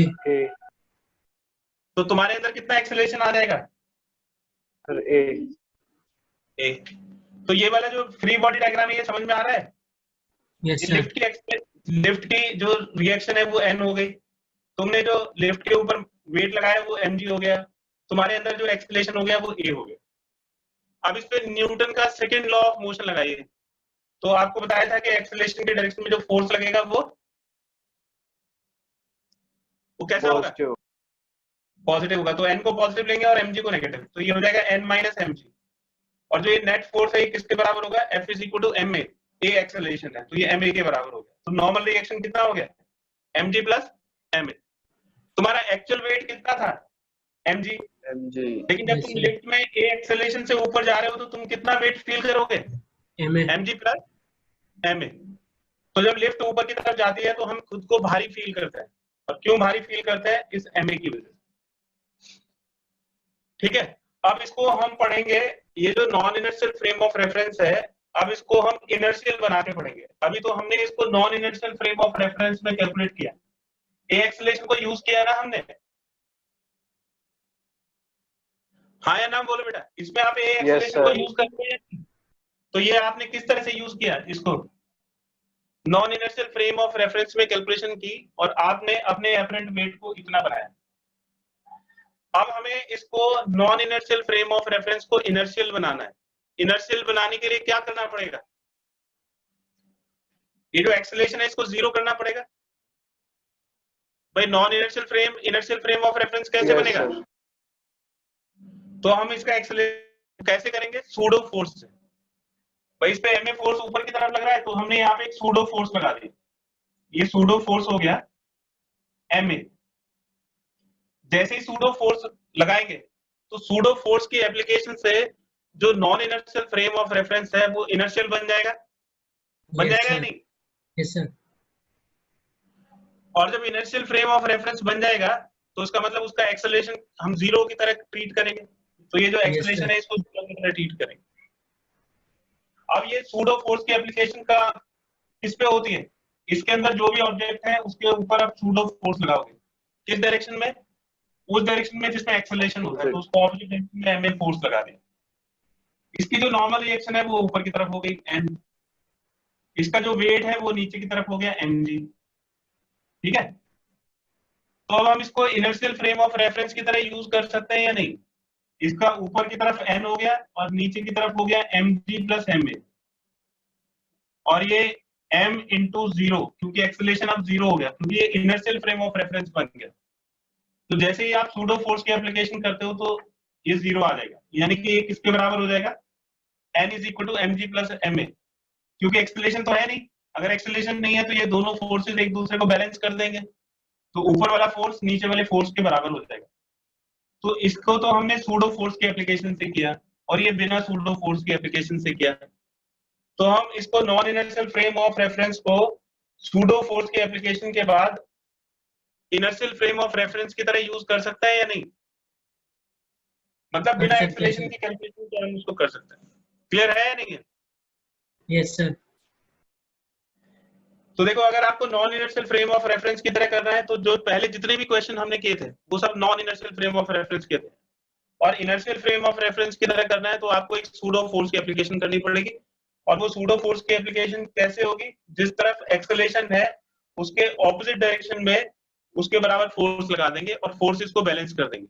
तो तुम्हारे अंदर कितना एक्सेलरेशन आ जाएगा? a। तो ये वाला जो फ्री बॉडी डायग्राम है ये समझ में आ रहा है? Yes sir. लिफ्ट की जो रिएक्शन है वो n हो गई। तुमने जो लिफ्ट के ऊपर वेट लगाया वो mg हो गया। तुम्हारे अंदर जो एक्सेलरेशन हो गया वो a हो गया। अब इस पे न्यूटन का सेकंड लॉ ऑफ मोशन लगाइए। तो आपको बताया था कि एक्सेलरेशन के डायरेक्शन में जो फोर्स लगेगा वो कैसा होगा? पॉजिटिव होगा। तो n को पॉजिटिव लेंगे और mg को नेगेटिव, तो ये हो जाएगा n माइनस mg। और जो ये नेट फोर्स है ये किसके बराबर होगा? F is equal to ma। a acceleration है तो ये ma के बराबर हो गया। तो नॉर्मल रिएक्शन कितना हो गया? mg plus ma। तुम्हारा एक्चुअल वेट कितना था? mg। लेकिन जब तुम लिफ्ट में a एक्सेलरेशन से ऊपर जा रहे हो तो तुम कितना वेट फील करोगे? mg plus ma। तो जब लिफ्ट ऊपर की तरफ जाती है तो हम खुद को भारी फील करते हैं। और क्यों भारी फील करते हैं? इस ma की वजह से। ठीक है, अब इसको हम पढ़ेंगे, ये जो non inertial frame of reference है, अब इसको हम इनर्शियल बना के पढ़ेंगे। अभी तो हमने इसको non inertial frame of reference में कैलकुलेट किया, ए एक्सेलरेशन को यूज किया ना हमने। हाँ या ना बोलो बेटा, इसमें आप ए एक्सेलरेशन को यूज करते हैं। तो ये आपने किस तरह से यूज किया इसको? Non inertial frame of reference में कैलकुलेशन की और आपने अपने एपरेंट वेट को इतना बनाया। अब हमें इसको non inertial frame of reference को इनर्शियल बनाना है। इनर्शियल बनाने के लिए क्या करना पड़ेगा? ये जो एक्सेलरेशन है इसको जीरो करना पड़ेगा। भाई non inertial frame of reference कैसे बनेगा? तो हम इसका एक्सेलरेशन कैसे करेंगे? सूडो फोर्स से। भाई इस पे ma फोर्स ऊपर की तरफ लग रहा है तो हमने यहाँ पे एक सूडो फोर्स लगा दिया। ये सूडो फोर्स हो गया ma। जैसे ही सूडो फोर्स लगाएंगे तो सूडो फोर्स की एप्लीकेशन से जो non inertial frame of reference है वो इनर्शियल बन जाएगा। बन जाएगा या नहीं? Yes sir. और जब इनर्शियल फ्रेम ऑफ रेफरेंस बन जाएगा तो उसका मतलब उसका एक्सेलरेशन हम जीरो की तरह ट्रीट करेंगे। तो ये जो एक्सेलरेशन है इसको जीरो की तरह ट्रीट करेंगे। अब ये सूडो फोर्स की एप्लीकेशन का किस पे होती है? इसके अंदर जो भी ऑब्जेक्ट है उसके ऊपर आप सूडो फोर्स लगाओगे। किस डायरेक्शन में? उस डायरेक्शन में जिसमें एक्सेलरेशन होता है, तो उसको ऑपोजिट डायरेक्शन में ma फोर्स लगा दें। इसकी जो नॉर्मल रिएक्शन है वो ऊपर की तरफ हो गई n। इसका जो वेट है वो नीचे की तरफ हो गया mg। ठीक है, तो अब हम इसको इनर्शियल फ्रेम ऑफ रेफरेंस की तरह यूज कर सकते हैं या नहीं? इसका ऊपर की तरफ n हो गया और नीचे की तरफ हो गया mg प्लस ma। और ये m इंटू जीरो, क्योंकि एक्सेलरेशन अब जीरो हो गया, क्योंकि ये इनर्शियल फ्रेम ऑफ रेफरेंस बन गया। तो जैसे ही आप सूडो फोर्स की एप्लीकेशन करते हो तो ये जीरो आ जाएगा, यानी कि ये किसके बराबर हो जाएगा? n is equal to mg plus ma, क्योंकि एक्सेलरेशन तो है नहीं। अगर एक्सेलरेशन नहीं है तो ये दोनों फोर्सेस एक दूसरे को बैलेंस कर देंगे, तो ऊपर वाला फोर्स नीचे वाले फोर्स के बराबर हो जाएगा। तो इसको तो हमने सूडो फोर्स के एप्लीकेशन से किया, और ये बिना सूडो फोर्स के एप्लीकेशन से किया। तो हम इसको non inertial frame of reference को सूडो फोर्स के एप्लीकेशन के बाद इनर्शियल फ्रेम ऑफ रेफरेंस की तरह यूज कर सकते हैं या नहीं? मतलब बिना एक्सेलरेशन की कैलकुलेशन के हम उसको कर सकते हैं। क्लियर है या नहीं है? Yes sir. तो देखो, अगर आपको non inertial frame of reference की तरह करना है तो जो पहले जितने भी क्वेश्चन हमने किए थे वो सब non inertial frame of reference के थे, और इनर्शियल फ्रेम ऑफ रेफरेंस की तरह करना है तो आपको एक सूडो फोर्स की एप्लीकेशन करनी पड़ेगी। और वो सूडो फोर्स की एप्लीकेशन कैसे होगी? जिस तरफ एक्सेलरेशन है उसके ऑपोजिट डायरेक्शन में उसके बराबर फोर्स लगा देंगे और फोर्सेस को बैलेंस कर देंगे।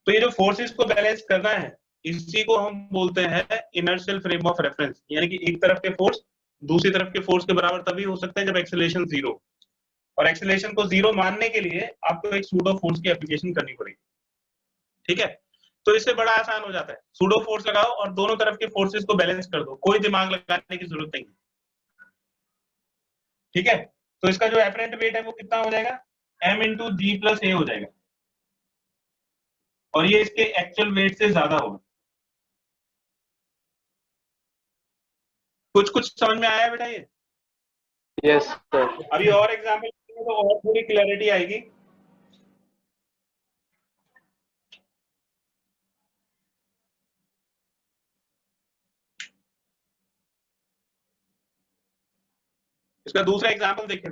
तो ये जो फोर्सेस को बैलेंस करना है इसी को हम बोलते हैं इनर्शियल फ्रेम ऑफ रेफरेंस, यानी कि एक तरफ के फोर्स दूसरी तरफ के फोर्स के बराबर तभी हो सकते हैं जब एक्सेलरेशन जीरो, और एक्सेलरेशन को जीरो मानने के लिए आपको एक सूडो फोर्स की एप्लीकेशन करनी पड़ेगी। ठीक है, तो इससे बड़ा आसान हो जाता है। सूडो फोर्स लगाओ और दोनों तरफ के फोर्सेस को बैलेंस कर दो, कोई दिमाग लगाने की जरूरत नहीं। ठीक है, तो इसका जो एपरेंट वेट है वो कितना हो जाएगा? m इंटू जी प्लस ए हो जाएगा, और ये इसके एक्चुअल वेट से ज्यादा होगा। कुछ कुछ समझ में आया बेटा ये? Yes sir. अभी और एग्जाम्पल तो और थोड़ी क्लैरिटी आएगी। इसका दूसरा एग्जाम्पल देखिए।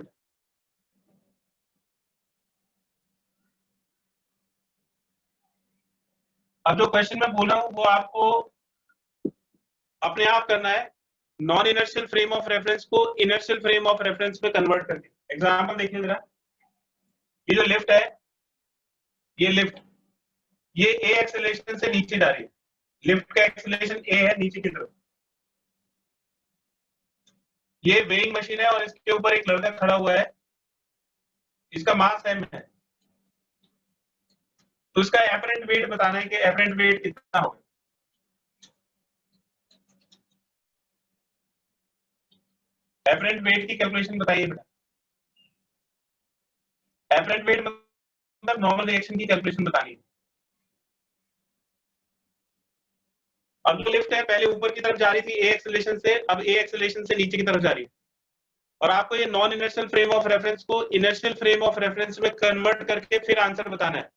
अब जो क्वेश्चन मैं बोला हूं वो आपको अपने आप करना है, non inertial frame of reference को इनर्शियल फ्रेम ऑफ रेफरेंस में कन्वर्ट करके। एग्जाम्पल देखिए जरा, ये जो लिफ्ट है, ये लिफ्ट, ये ए एक्सेलरेशन से नीचे जा रही है। लिफ्ट का एक्सेलरेशन ए है नीचे की तरफ। ये वेइंग मशीन है और इसके ऊपर एक लड़का खड़ा हुआ है, इसका मास m है। तो इसका एपरेंट वेट बताना है कि एपरेंट वेट कितना होगा। एपरेंट वेट की कैलकुलेशन बताइए बेटा। एपरेंट वेट मतलब नॉर्मल रिएक्शन की कैलकुलेशन बतानी है। अब जो लिफ्ट है पहले ऊपर की तरफ जा रही थी ए एक्सेलरेशन से, अब ए एक्सेलरेशन से नीचे की तरफ जा रही है, और आपको ये non inertial frame of reference को इनर्शियल फ्रेम ऑफ रेफरेंस में कन्वर्ट करके फिर आंसर बताना है।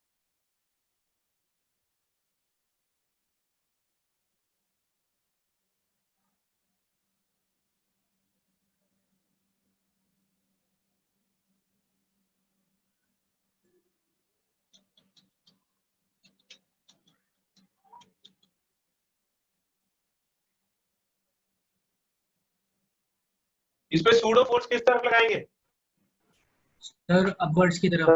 इस पे सूडो फोर्स किस तरफ लगाएंगे? सर अपवर्ड्स की तरफ,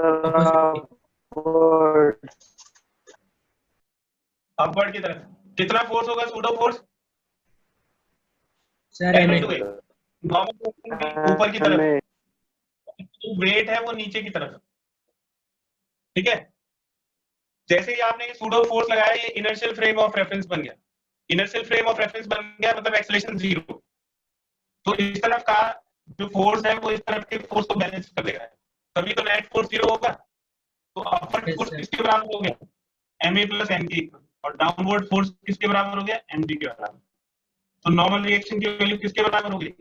अपवर्ड की तरफ। कितना फोर्स होगा सूडो फोर्स? सर नॉर्मल ऊपर की तरफ, वेट है वो नीचे की तरफ। ठीक है, जैसे ही आपने सूडो फोर्स लगाया ये इनर्शियल फ्रेम ऑफ रेफरेंस बन गया। इनर्शियल फ्रेम ऑफ रेफरेंस बन गया मतलब एक्सेलरेशन जीरो, तो इस तरफ का जो फोर्स है वो इस तरफ के फोर्स को बैलेंस कर देगा, तभी तो नेट फोर्स जीरो होगा। तो अपवर्ड फोर्स किसके बराबर हो गया? ma प्लस mg, और डाउनवर्ड फोर्स किसके बराबर हो गया? mg के बराबर। तो नॉर्मल रिएक्शन की वैल्यू किसके बराबर हो गई?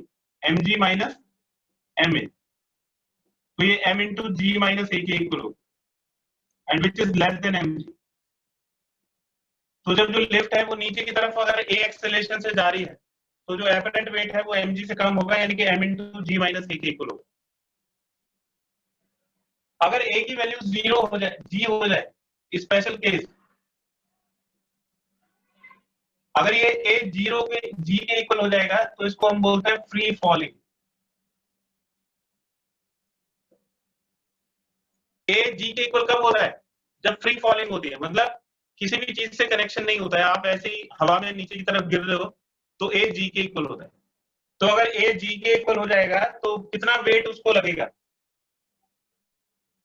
mg minus ma। तो ये m इंटू जी माइनस ए के इक्वल होगा, and which is less than mg। तो जब जो लिफ्ट है वो नीचे की तरफ अगर a एक्सेलरेशन से जा रही है तो जो एपरेंट वेट है वो mg से कम होगा, यानी कि m इंटू जी माइनस ए के इक्वल होगा। अगर a की वैल्यू जीरो हो जाए, g हो जाए, स्पेशल केस, अगर ये a जीरो के g के इक्वल हो जाएगा तो इसको हम बोलते हैं फ्री फॉलिंग। a g के इक्वल कब हो रहा है? जब फ्री फॉलिंग होती है, मतलब किसी भी चीज से कनेक्शन नहीं होता है, आप ऐसे ही हवा में नीचे की तरफ गिर रहे हो तो a g के इक्वल होता है। तो अगर a g के इक्वल हो जाएगा तो कितना वेट उसको लगेगा?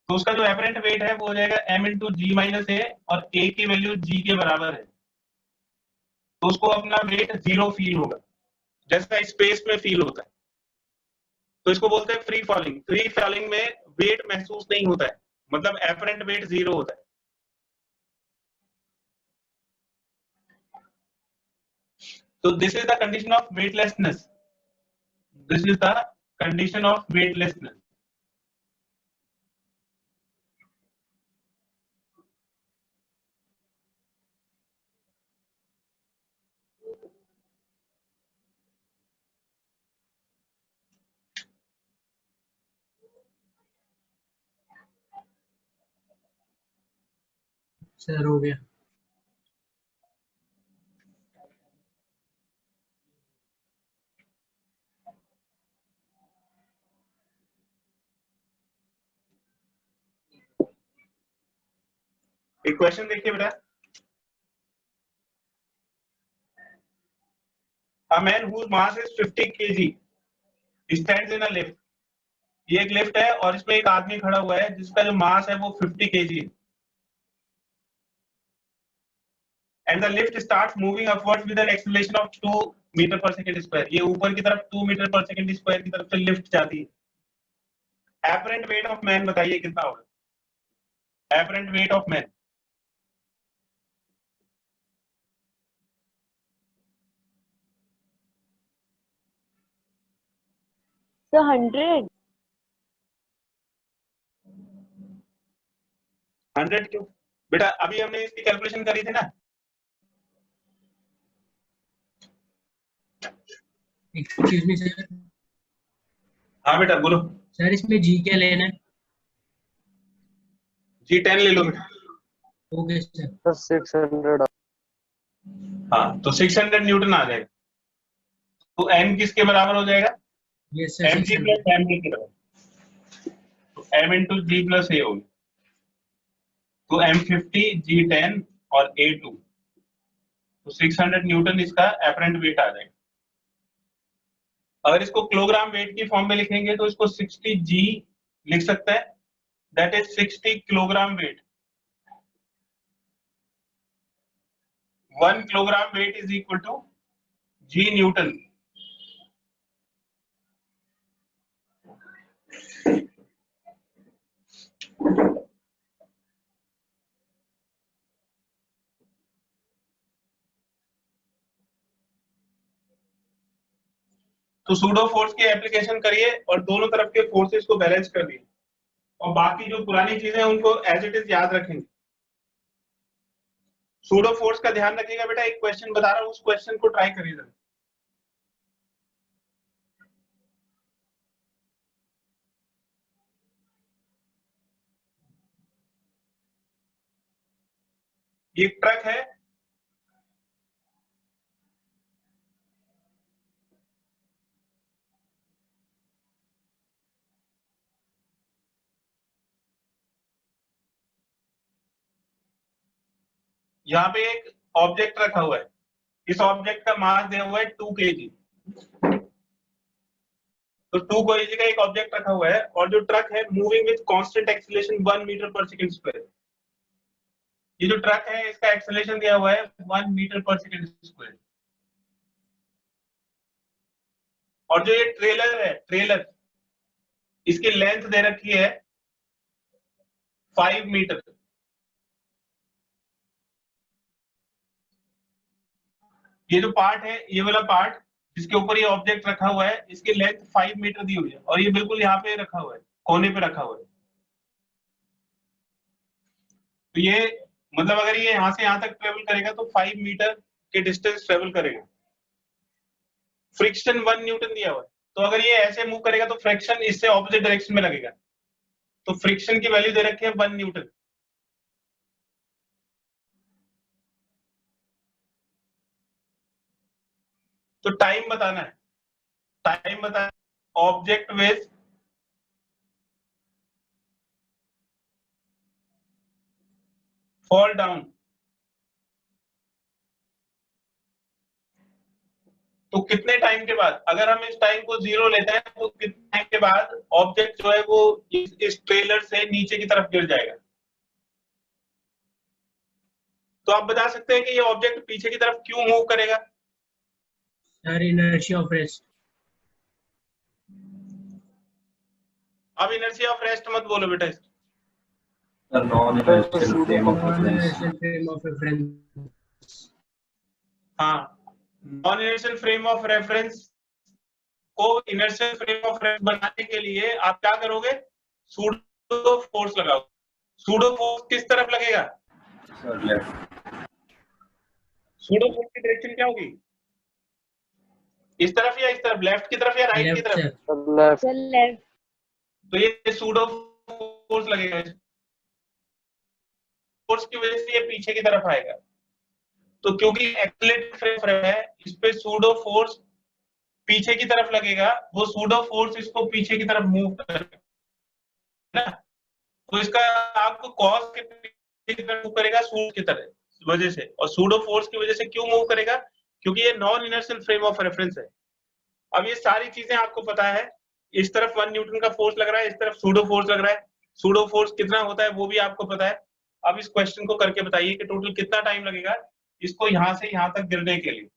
तो उसका जो एपरेंट वेट है वो हो जाएगा m इंटू जी माइनस ए, और a की वैल्यू g के बराबर है। तो उसको अपना वेट 0 फील होगा, जैसा स्पेस में फील होता है। तो इसको बोलते हैं फ्री फॉलिंग। फ्री फॉलिंग में वेट महसूस नहीं होता है, मतलब एपरेंट वेट 0 होता है। So this is the condition of weightlessness. This is the condition of weightlessness. Sir हो गया। एक क्वेश्चन देखिए बेटा। A man whose mass is 50 kg stands in a lift. ये एक लिफ्ट है और इसमें एक आदमी खड़ा हुआ है जिसका जो मास है वो 50 kg है। And the lift starts moving upwards with an acceleration of 2 metre पर सेकंड स्क्वायर। ये ऊपर की तरफ 2 मीटर पर सेकंड स्क्वायर की तरफ से लिफ्ट जाती है। एपरेंट वेट ऑफ मैन बताइए कितना होगा? Apparent weight of man. So 100. 100 क्यों बेटा? अभी हमने इसकी कैलकुलेशन करी थी ना। Excuse me sir. हाँ बेटा बोलो। सर इसमें जी क्या लेना है? G10 ले लो बेटा। Okay sir. 600। हाँ तो 600 न्यूटन आ जाएगा। तो m किसके बराबर हो जाएगा? Yes sir. mg plus m के बराबर। तो m इंटू जी प्लस ए होगी। तो m50 G10 और A2, तो 600 न्यूटन इसका एपरेंट वेट आ जाएगा। अगर इसको किलोग्राम वेट की फॉर्म में लिखेंगे तो इसको 60 G लिख सकता है, that is 60 kilogram weight. 1 kilogram weight is equal to G newton. तो सूडो फोर्स की एप्लीकेशन करिए और दोनों तरफ के फोर्सेस को बैलेंस कर दिए, और बाकी जो पुरानी चीजें हैं उनको एज इट इज याद रखेंगे। सूडो फोर्स का ध्यान रखिएगा बेटा। एक क्वेश्चन बता रहा हूं, उस क्वेश्चन को ट्राई करिएगा। ये ट्रक है, यहाँ पे एक ऑब्जेक्ट रखा हुआ है। इस ऑब्जेक्ट का मास दिया हुआ है 2 kg। तो 2 kg का एक ऑब्जेक्ट रखा हुआ है और जो ट्रक है moving with constant acceleration 1 metre पर सेकंड स्क्वायर। ये जो ट्रक है इसका एक्सीलरेशन दिया हुआ है 1 मीटर पर सेकंड स्क्वायर। और जो ये ट्रेलर है, ट्रेलर, इसकी लेंथ दे रखी है 5 मीटर। ये जो पार्ट है, ये वाला पार्ट जिसके ऊपर ये ऑब्जेक्ट रखा हुआ है, इसकी लेंथ 5 मीटर दी हुई है और ये बिल्कुल यहाँ पे रखा हुआ है, कोने पे रखा हुआ है। तो ये मतलब अगर ये यहाँ से यहाँ तक ट्रेवल करेगा तो 5 मीटर के डिस्टेंस ट्रेवल करेगा। फ्रिक्शन 1 न्यूटन दिया हुआ है, तो अगर ये ऐसे मूव करेगा तो फ्रिक्शन इससे ऑपोजिट डायरेक्शन में लगेगा। तो फ्रिक्शन की वैल्यू दे रखी है 1 न्यूटन। तो टाइम बताना है, टाइम बताना। ऑब्जेक्ट विथ फॉल डाउन, तो कितने टाइम के बाद, अगर हम इस टाइम को 0 लेते हैं तो कितने टाइम के बाद ऑब्जेक्ट जो है वो इस ट्रेलर से नीचे की तरफ गिर जाएगा? तो आप बता सकते हैं कि ये ऑब्जेक्ट पीछे की तरफ क्यों मूव करेगा? Sir inertia of rest. अब इनर्शिया ऑफ रेस्ट मत बोलो बेटा इसको। Non inertial frame of non reference. Inertial frame of reference. हाँ, non inertial frame of reference को इनर्शियल फ्रेम ऑफ रेफरेंस बनाने के लिए आप क्या करोगे? सूडो फोर्स लगाओ। सूडो फोर्स किस तरफ लगेगा? Sir left. सूडो फोर्स की डायरेक्शन क्या होगी? इस तरफ या इस तरफ, लेफ्ट की तरफ या राइट की लेफ्ट तरफ? सर। लेफ्ट। Sir left. तो ये सूडो फोर्स लगेगा, फोर्स की वजह से ये पीछे की तरफ आएगा। तो क्योंकि एक्सीलरेटेड फ्रेम है, इस पे सूडो फोर्स पीछे की तरफ लगेगा, वो सूडो फोर्स इसको पीछे की तरफ मूव करेगा ना। तो इसका आपको कॉस के पीछे की तरफ मूव करेगा सूडो की तरह वजह से, और सूडो फोर्स की वजह से क्यों मूव करेगा? क्योंकि ये non inertial frame of reference है। अब ये सारी चीजें आपको पता है, इस तरफ 1 न्यूटन का फोर्स लग रहा है, इस तरफ सूडो फोर्स लग रहा है, सूडो फोर्स कितना होता है वो भी आपको पता है। अब इस क्वेश्चन को करके बताइए कि टोटल कितना टाइम लगेगा इसको यहां से यहां तक गिरने के लिए।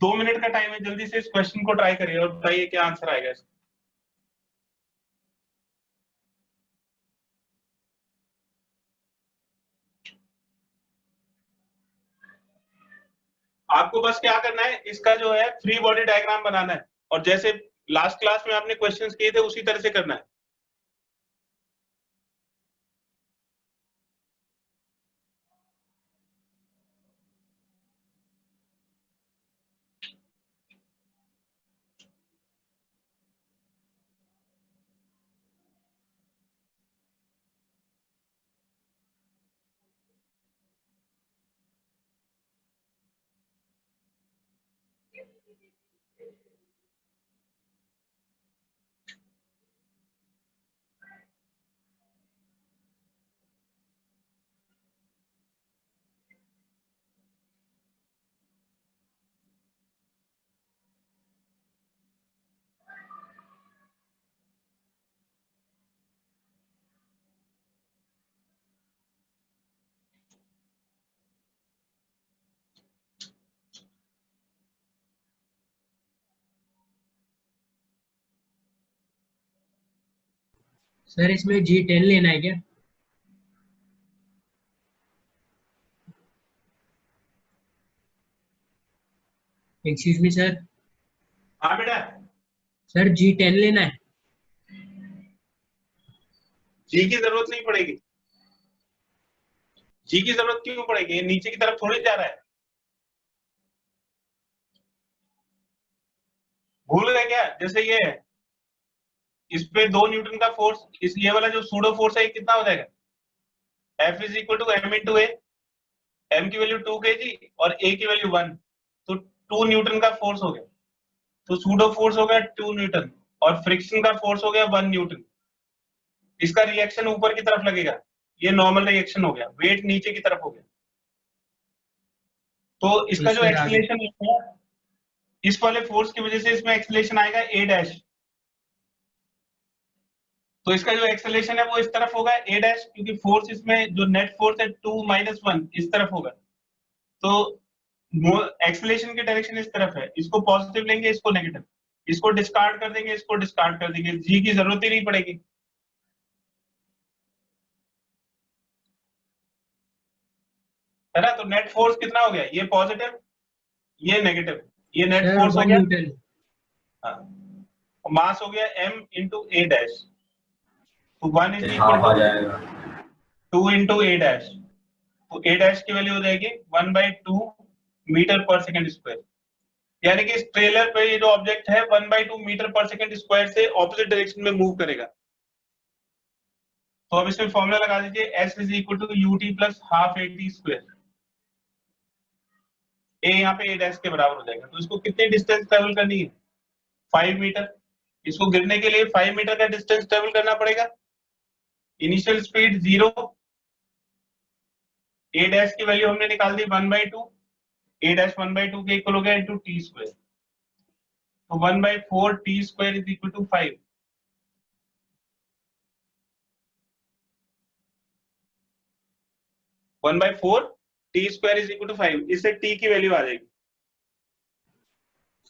2 मिनट का टाइम है, जल्दी से इस क्वेश्चन को ट्राई करिए और बताइए क्या आंसर आएगा इसका। आपको बस क्या करना है, इसका जो है फ्री बॉडी डायग्राम बनाना है, और जैसे लास्ट क्लास में आपने क्वेश्चंस किए थे उसी तरह से करना है। सर इसमें G10 लेना है क्या? Excuse me sir. हाँ बेटा, सर G10 लेना है। जी की जरूरत नहीं पड़ेगी। जी की जरूरत क्यों पड़ेगी? ये नीचे की तरफ थोड़ी जा रहा है, भूल गए क्या? जैसे ये है, इस पे 2 न्यूटन का फोर्स, इस ये वाला जो सूडो फोर्स है ये कितना हो जाएगा? F is equal to m into a. m की वैल्यू 2 kg और a की वैल्यू 1, तो 2 न्यूटन का फोर्स हो गया। तो सूडो फोर्स हो गया 2 न्यूटन और फ्रिक्शन का फोर्स हो गया 1 न्यूटन। इसका रिएक्शन ऊपर की तरफ लगेगा, ये नॉर्मल रिएक्शन हो गया, वेट नीचे की तरफ हो गया। तो इसका जो सर आगे। एक्सीलरेशन है, इस वाले फोर्स की वजह से इसमें एक्सीलरेशन आएगा a डैश। तो इसका जो एक्सेलेरेशन है वो इस तरफ होगा a डैश, क्योंकि फोर्स इसमें जो नेट फोर्स है 2 - 1 इस तरफ होगा। तो एक्सेलेरेशन की डायरेक्शन इस तरफ है, इसको पॉजिटिव लेंगे, इसको नेगेटिव, इसको डिस्कार्ड कर देंगे, इसको डिस्कार्ड कर देंगे, जी की जरूरत ही नहीं पड़ेगी, है ना। तो नेट फोर्स कितना हो गया? ये पॉजिटिव, ये नेगेटिव, ये नेट सर फोर्स हो 1 गया। न्यूटन। हाँ, मास हो गया m इंटू ए डैश। तो 1 इज इक्वल हाफ आ टू जाएगा 2 इंटू ए डैश। तो ए डैश की वैल्यू हो जाएगी 1/2 मीटर पर सेकंड स्क्वायर। यानी कि इस ट्रेलर पे ये जो ऑब्जेक्ट है 1/2 मीटर पर सेकंड स्क्वायर से ऑपोजिट डायरेक्शन में मूव करेगा। तो अब इसमें फॉर्मूला लगा दीजिए, s is equal to ut plus half at square. A यहाँ पे ए डैश के बराबर हो जाएगा। तो इसको कितनी डिस्टेंस ट्रेवल करनी है? 5 मीटर। इसको गिरने के लिए 5 मीटर का डिस्टेंस ट्रेवल करना पड़ेगा। इनिशियल स्पीड 0, ए डैश की वैल्यू हमने निकाल दी 1/2, ए डैश 1/2 के इक्वल हो गया इंटू टी स्क्वायर। तो 1/4 t square is equal to 5। 1/4 t square is equal to 5, इससे टी की वैल्यू आ जाएगी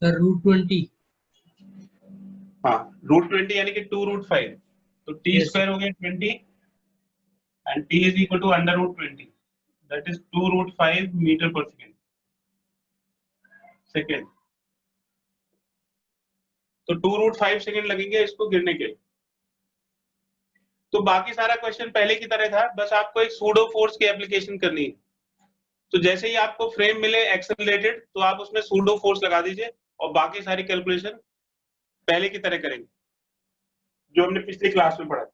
सर √20। हाँ √20 यानी कि 2√5, तो टी Yes, स्क्वायर हो गया 20 and t is equal to √20, that is 2√5 metre per second. तो 2√5 सेकेंड लगेंगे इसको गिरने के लिए। तो बाकी सारा क्वेश्चन पहले की तरह था, बस आपको एक सूडो फोर्स की एप्लीकेशन करनी है। तो जैसे ही आपको फ्रेम मिले एक्सेलरेटेड, तो आप उसमें सूडो फोर्स लगा दीजिए और बाकी सारी कैलकुलेशन पहले की तरह करेंगे जो हमने पिछली क्लास में पढ़ा था।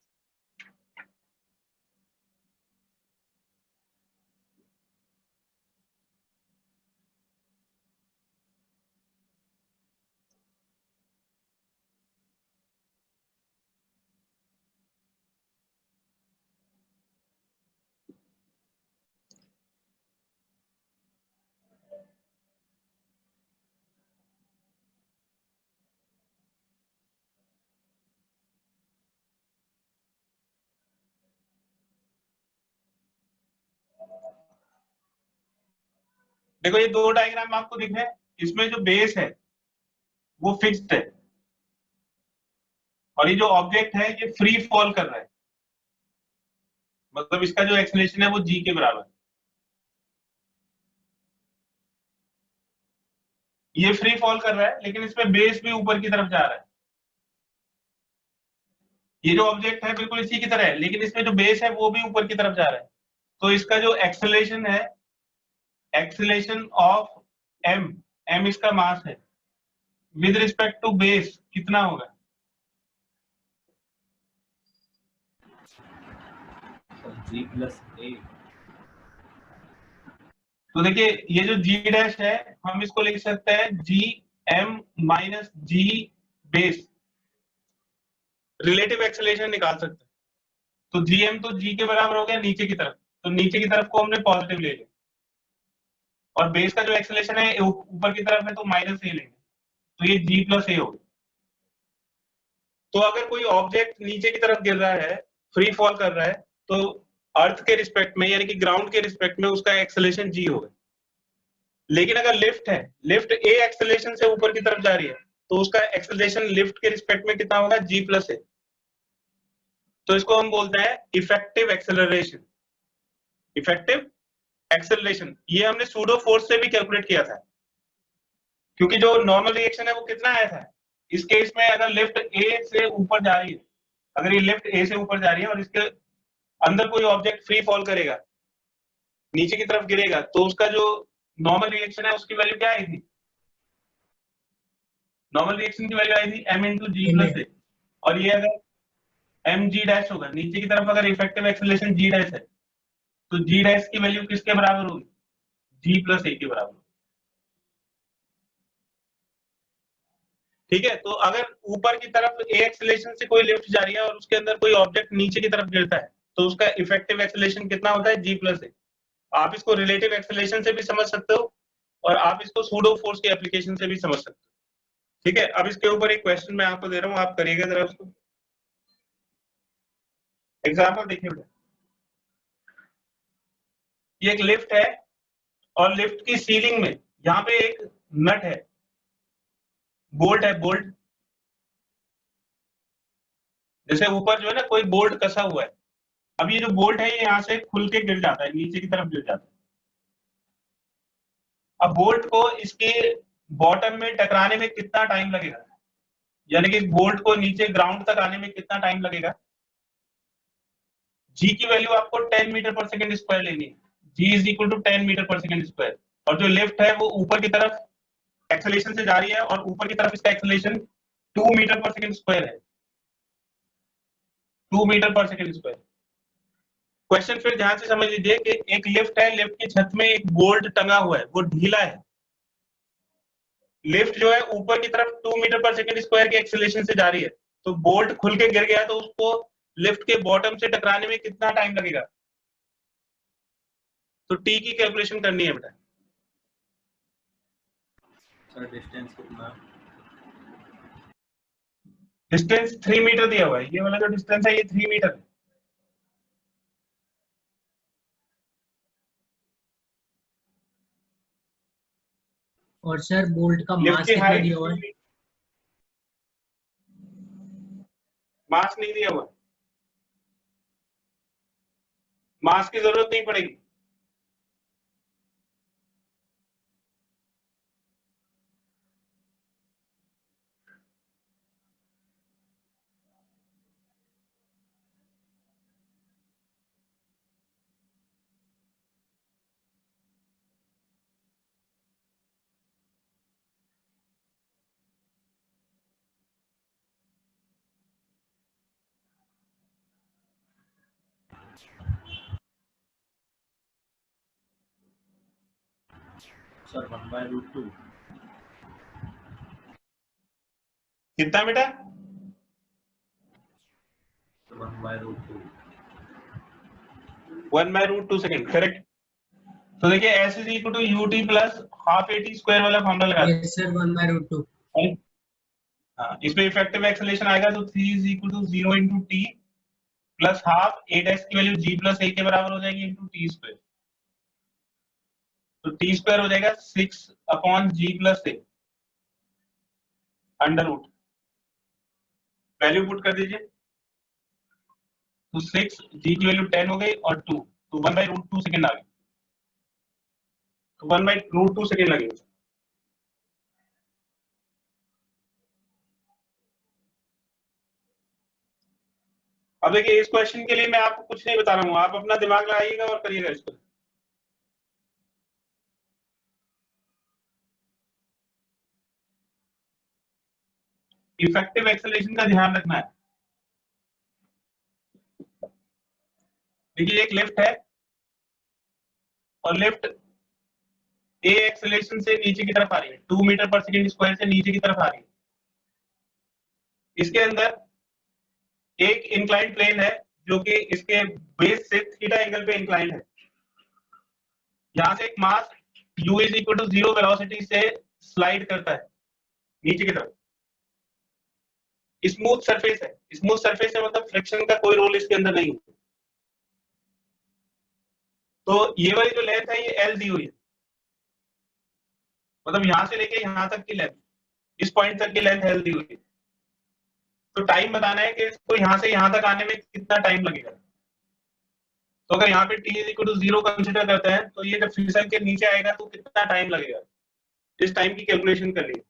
देखो ये दो डायग्राम आपको दिख रहे हैं, इसमें जो बेस है वो फिक्स्ड है और ये जो ऑब्जेक्ट है ये फ्री फॉल कर रहा है, मतलब इसका जो एक्सेलरेशन है वो जी के बराबर है। ये फ्री फॉल कर रहा है लेकिन इसमें बेस भी ऊपर की तरफ जा रहा है। ये जो ऑब्जेक्ट है बिल्कुल इसी की तरह है लेकिन इसमें जो बेस है वो भी ऊपर की तरफ जा रहा है। तो इसका जो एक्सेलरेशन है, एक्सेलरेशन ऑफ एम, एम इसका मास है, विद रिस्पेक्ट टू बेस कितना होगा? G plus A. तो देखिए ये जो जी डैश है हम इसको लिख सकते हैं जी एम माइनस जी बेस, रिलेटिव एक्सेलरेशन निकाल सकते हैं। तो जी एम तो जी के बराबर हो गया नीचे की तरफ, तो नीचे की तरफ को हमने पॉजिटिव ले लिया और बेस का जो एक्सेलरेशन है ऊपर की तरफ है तो माइनस ए लेंगे, तो ये जी प्लस ए होगा। तो अगर कोई ऑब्जेक्ट नीचे की तरफ गिर रहा है, फ्री फॉल कर रहा है, तो अर्थ के रिस्पेक्ट में यानी कि ग्राउंड के रिस्पेक्ट में उसका एक्सेलरेशन जी होगा। लेकिन अगर लिफ्ट है, लिफ्ट ए एक्सेलरेशन से ऊपर की तरफ जा रही है, तो उसका एक्सेलरेशन लिफ्ट के रिस्पेक्ट में कितना होगा? जी प्लस ए। तो इसको हम बोलते हैं इफेक्टिव एक्सेलरेशन। इफेक्टिव एक्सेलरेशन ये हमने सूडो फोर्स से भी कैलकुलेट किया था, क्योंकि जो नॉर्मल रिएक्शन है वो कितना आया था इस केस में, अगर लिफ्ट ए से ऊपर जा रही है, अगर ये लिफ्ट ए से ऊपर जा रही है और इसके अंदर कोई ऑब्जेक्ट फ्री फॉल करेगा, नीचे की तरफ गिरेगा, तो उसका जो नॉर्मल रिएक्शन है उसकी वैल्यू क्या आई थी? नॉर्मल रिएक्शन की वैल्यू आई थी m इंटू जी प्लस ए, और ये अगर एम जी डैश होगा, नीचे की तरफ अगर इफेक्टिव एक्सेलरेशन जी डैश है, तो जी डैश की वैल्यू किसके बराबर होगी? जी प्लस ए के बराबर। ठीक है, तो अगर ऊपर की तरफ ए एक्सेलरेशन से कोई लिफ्ट जा रही है और उसके अंदर कोई ऑब्जेक्ट नीचे की तरफ गिरता है, तो उसका इफेक्टिव एक्सेलरेशन कितना होता है? जी प्लस ए। आप इसको रिलेटिव एक्सेलरेशन से भी समझ सकते हो और आप इसको सूडो फोर्स के एप्लीकेशन से भी समझ सकते हो। ठीक है, अब इसके ऊपर एक क्वेश्चन मैं आपको दे रहा हूं, आप करिएगा जरा उसको। एग्जाम्पल देखिए बेटा, ये एक लिफ्ट है और लिफ्ट की सीलिंग में यहाँ पे एक नट है, बोल्ट है, बोल्ट। जैसे ऊपर जो है ना कोई बोल्ट कसा हुआ है, अब ये जो बोल्ट है ये यहाँ से खुल के गिर जाता है, नीचे की तरफ गिर जाता है। अब बोल्ट को इसके बॉटम में टकराने में कितना टाइम लगेगा, यानी कि बोल्ट को नीचे ग्राउंड तक आने में कितना टाइम लगेगा? जी की वैल्यू आपको 10 मीटर पर सेकंड स्क्वायर लेनी है, जी इज इक्वल टू 10 मीटर पर सेकंड स्क्वायर। और जो लिफ्ट है वो ऊपर की तरफ एक्सेलरेशन से जा रही है और ऊपर की तरफ इसका एक्सेलरेशन 2 मीटर पर सेकंड स्क्वायर है, 2 मीटर पर सेकंड स्क्वायर। क्वेश्चन फिर ध्यान से समझ लीजिए कि एक लिफ्ट है, लिफ्ट की छत में एक बोल्ट टंगा हुआ है, वो ढीला है। लिफ्ट जो है ऊपर की तरफ 2 मीटर पर सेकंड स्क्वायर के एक्सेलरेशन से जा रही है, तो बोल्ट खुल के गिर गया तो उसको लिफ्ट के बॉटम से टकराने में कितना टाइम लगेगा? तो टी की कैलकुलेशन करनी है बेटा। सर डिस्टेंस कितना? डिस्टेंस 3 मीटर दिया हुआ है, ये वाला जो डिस्टेंस है ये 3 मीटर है। और सर बोल्ट का लिफ्ट मास की कितना हाइट, दिया हुआ है? मास नहीं दिया हुआ, मास की जरूरत नहीं पड़ेगी। सर 1/√2। कितना बेटा? 1/√2। 1/√2 सेकेंड, करेक्ट। तो देखिए S is equal to ut plus half AT square वाला फॉर्मूला लगा दें। Yes sir 1/√2। हाँ, इसमें इफेक्टिव एक्सेलरेशन आएगा तो 3 is equal to 0 into t plus half 8x की वैल्यू g प्लस a के बराबर हो जाएगी इंटू टी स्क्वायर। तो टी स्क्वायर हो जाएगा 6 upon g plus a under root, value put कर दीजिए। तो 6 g की वैल्यू 10 हो गई और 2, तो 1/√2 सेकेंड आ गई। तो 1/√2 सेकेंड लगेगा। अब देखिए इस क्वेश्चन के लिए मैं आपको कुछ नहीं बता रहा हूँ, आप अपना दिमाग लगाइएगा और करिएगा इसको। इफेक्टिव एक्सेलरेशन का ध्यान रखना है। देखिए एक लिफ्ट है और लिफ्ट ए एक्सेलरेशन से नीचे की तरफ आ रही है, 2 मीटर पर सेकेंड स्क्वायर से नीचे की तरफ आ रही है। इसके अंदर एक इंक्लाइन प्लेन है जो कि इसके बेस से थीटा एंगल पे इंक्लाइन है। यहां से एक mass u is equal to 0 velocity से स्लाइड करता है नीचे की तरफ। स्मूथ सरफेस है, स्मूथ सरफेस है मतलब फ्रिक्शन का कोई रोल इसके अंदर नहीं है। तो ये वाली जो लेंथ है ये L दी हुई है, मतलब यहां से लेके यहां तक की लेंथ, इस पॉइंट तक की लेंथ L दी हुई है। तो टाइम बताना है कि इसको यहां से यहां तक आने में कितना टाइम लगेगा। तो अगर यहाँ पे t is equal to 0 consider करते हैं तो ये जब फिसल के नीचे आएगा तो कितना टाइम लगेगा, इस टाइम की कैलकुलेशन कर लीजिए।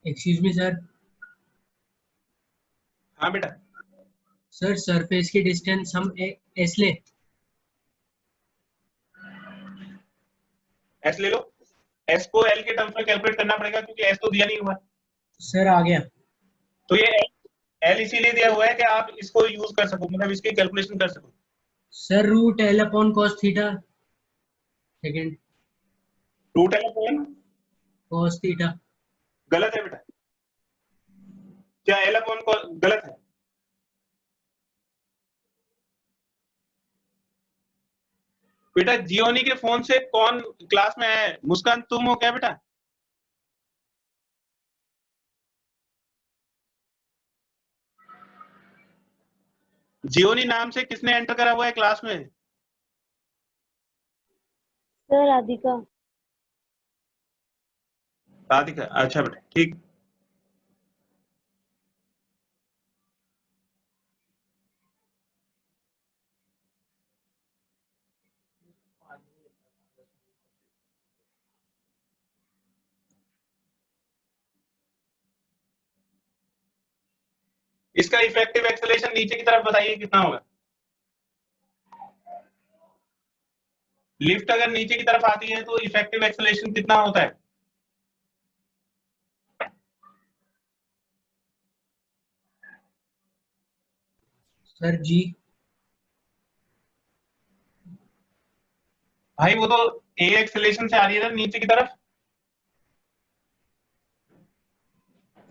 Excuse me sir. हाँ बेटा, सर सरफेस की डिस्टेंस हम एस ले। S ले लो। S को L के टर्म्स में कैलकुलेट करना पड़ेगा क्योंकि S तो दिया नहीं हुआ। सर आ गया। तो ये L इसीलिए दिया हुआ है कि आप इसको यूज कर सको, मतलब इसकी कैलकुलेशन कर सको। Sir root L upon cos theta second. Root L upon cos theta. गलत है बेटा, क्या L अपॉन गलत है? बेटा जियोनी के फोन से कौन क्लास में है? मुस्कान तुम हो क्या बेटा? जियोनी नाम से किसने एंटर करा हुआ है क्लास में? सर राधिका। राधिका, अच्छा बेटा ठीक। इसका इफेक्टिव एक्सेलरेशन नीचे की तरफ बताइए कितना होगा। लिफ्ट अगर नीचे की तरफ आती है तो इफेक्टिव एक्सेलरेशन कितना होता है? सर जी। भाई वो तो ए एक्सेलेरेशन से आ रही है ना नीचे की तरफ,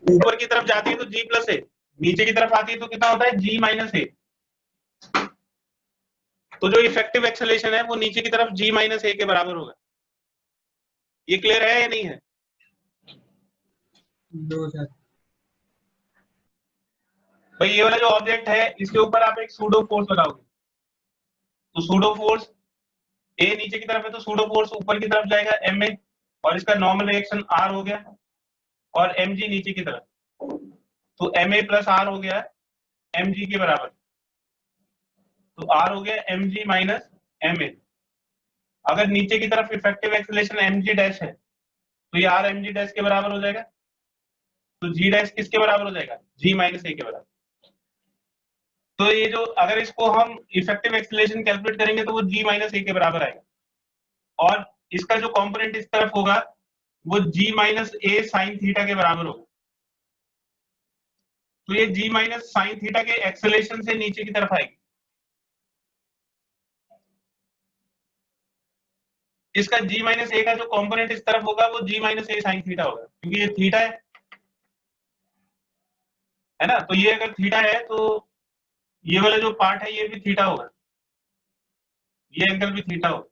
ऊपर की तरफ जाती है तो जी प्लस ए, नीचे की तरफ आती है तो कितना होता है जी माइनस ए। तो जो इफेक्टिव एक्सेलेरेशन है वो नीचे की तरफ जी माइनस ए के बराबर होगा। ये क्लियर है या नहीं है? दो सर। भाई ये वाला जो ऑब्जेक्ट है इसके ऊपर आप एक सूडो फोर्स लगाओगे, तो सूडो फोर्स ए नीचे की तरफ है तो सूडो फोर्स ऊपर की तरफ जाएगा एम ए, और इसका नॉर्मल रिएक्शन आर हो गया, और एम जी नीचे की तरफ, तो एम ए प्लस आर हो गया एम जी के बराबर, तो आर हो गया m g minus m a. अगर नीचे की तरफ effective acceleration m g dash है तो ये आर एम जी डैश के बराबर हो जाएगा, तो जी डैश किसके बराबर हो जाएगा? जी माइनस ए के बराबर। तो ये जो अगर इसको हम इफेक्टिव एक्सेलेरेशन कैलकुलेट करेंगे तो वो जी माइनस ए के बराबर आएगा, और इसका जो कंपोनेंट इस तरफ होगा वो जी माइनस ए साइन थीटा के बराबर होगा। तो ये जी माइनस साइन थीटा के एक्सेलेरेशन से नीचे की तरफ आएगी। इसका जी माइनस ए का जो कंपोनेंट इस तरफ होगा वो जी माइनस ए साइन थीटा होगा, क्योंकि ये थीटा है ना। तो ये अगर थीटा है तो ये वाला जो पार्ट है ये भी थीटा होगा, ये एंगल भी थीटा होगा।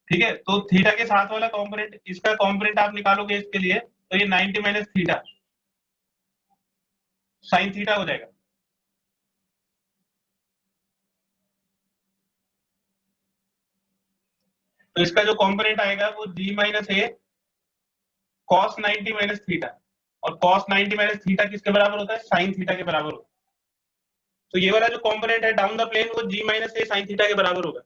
ठीक है, तो थीटा के साथ वाला कंपोनेंट, इसका कंपोनेंट आप निकालोगे इसके लिए तो ये 90 माइनस थीटा साइन थीटा हो जाएगा। तो इसका जो कंपोनेंट आएगा वो जी माइनस ए कॉस 90 माइनस थीटा, और कॉस 90 माइनस थीटा किसके बराबर होता है? साइन थीटा के बराबर होता है। तो ये वाला जो कंपोनेंट है डाउन द प्लेन वो जी माइनस ए साइन थीटा के बराबर होगा।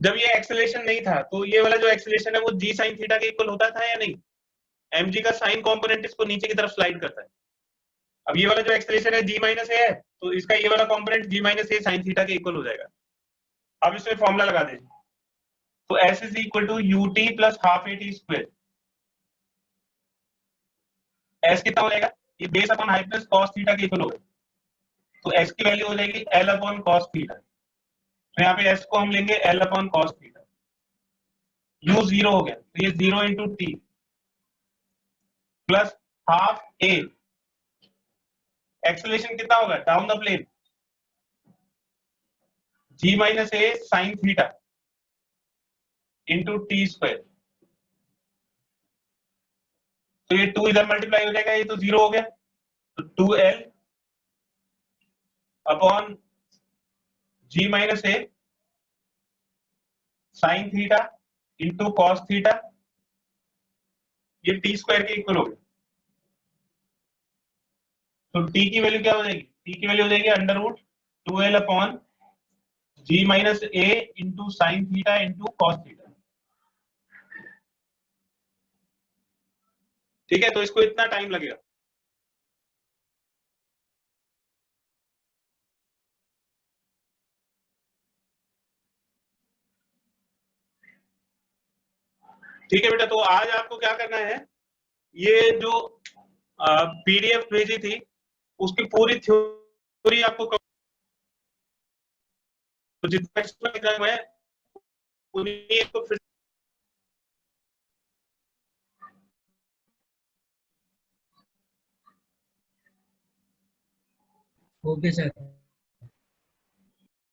जब ये एक्सेलेरेशन नहीं था तो ये वाला जो एक्सेलेरेशन है वो जी साइन थीटा के इक्वल होता था या नहीं? mg का साइन कंपोनेंट इसको नीचे की तरफ स्लाइड करता है। अब ये वाला जो एक्सेलेरेशन है जी माइनस ए है तो इसका ये वाला component g minus a sine theta के इक्वल हो जाएगा। अब इसमें फॉर्मूला लगा दीजिए, तो s is equal to u t plus half a t square. s कितना हो जाएगा? ये base upon hypotenuse cos theta के इक्वल होगा, तो s की वैल्यू हो जाएगी l अपॉन cos थीटा। तो यहाँ पे s को हम लेंगे l upon cos theta, u zero हो गया तो ये 0 into t plus half a. Acceleration कितना होगा down the plane? G minus a sine theta into t square. तो ये 2 इधर मल्टीप्लाई हो जाएगा, ये तो 0 हो गया, तो 2l upon g minus a sine theta into cos theta, ये टी स्क्वायर के इक्वल हो गया। तो टी की वैल्यू क्या हो जाएगी? टी की वैल्यू हो जाएगी under root 2l upon g minus a into sine theta into cos theta. ठीक है, तो इसको इतना टाइम लगेगा। ठीक है बेटा, तो आज आपको क्या करना है, ये जो पीडीएफ भेजी थी उसकी पूरी थ्योरी आपको तो जितना एग्जाम है उन्हीं को फिर ओके सर।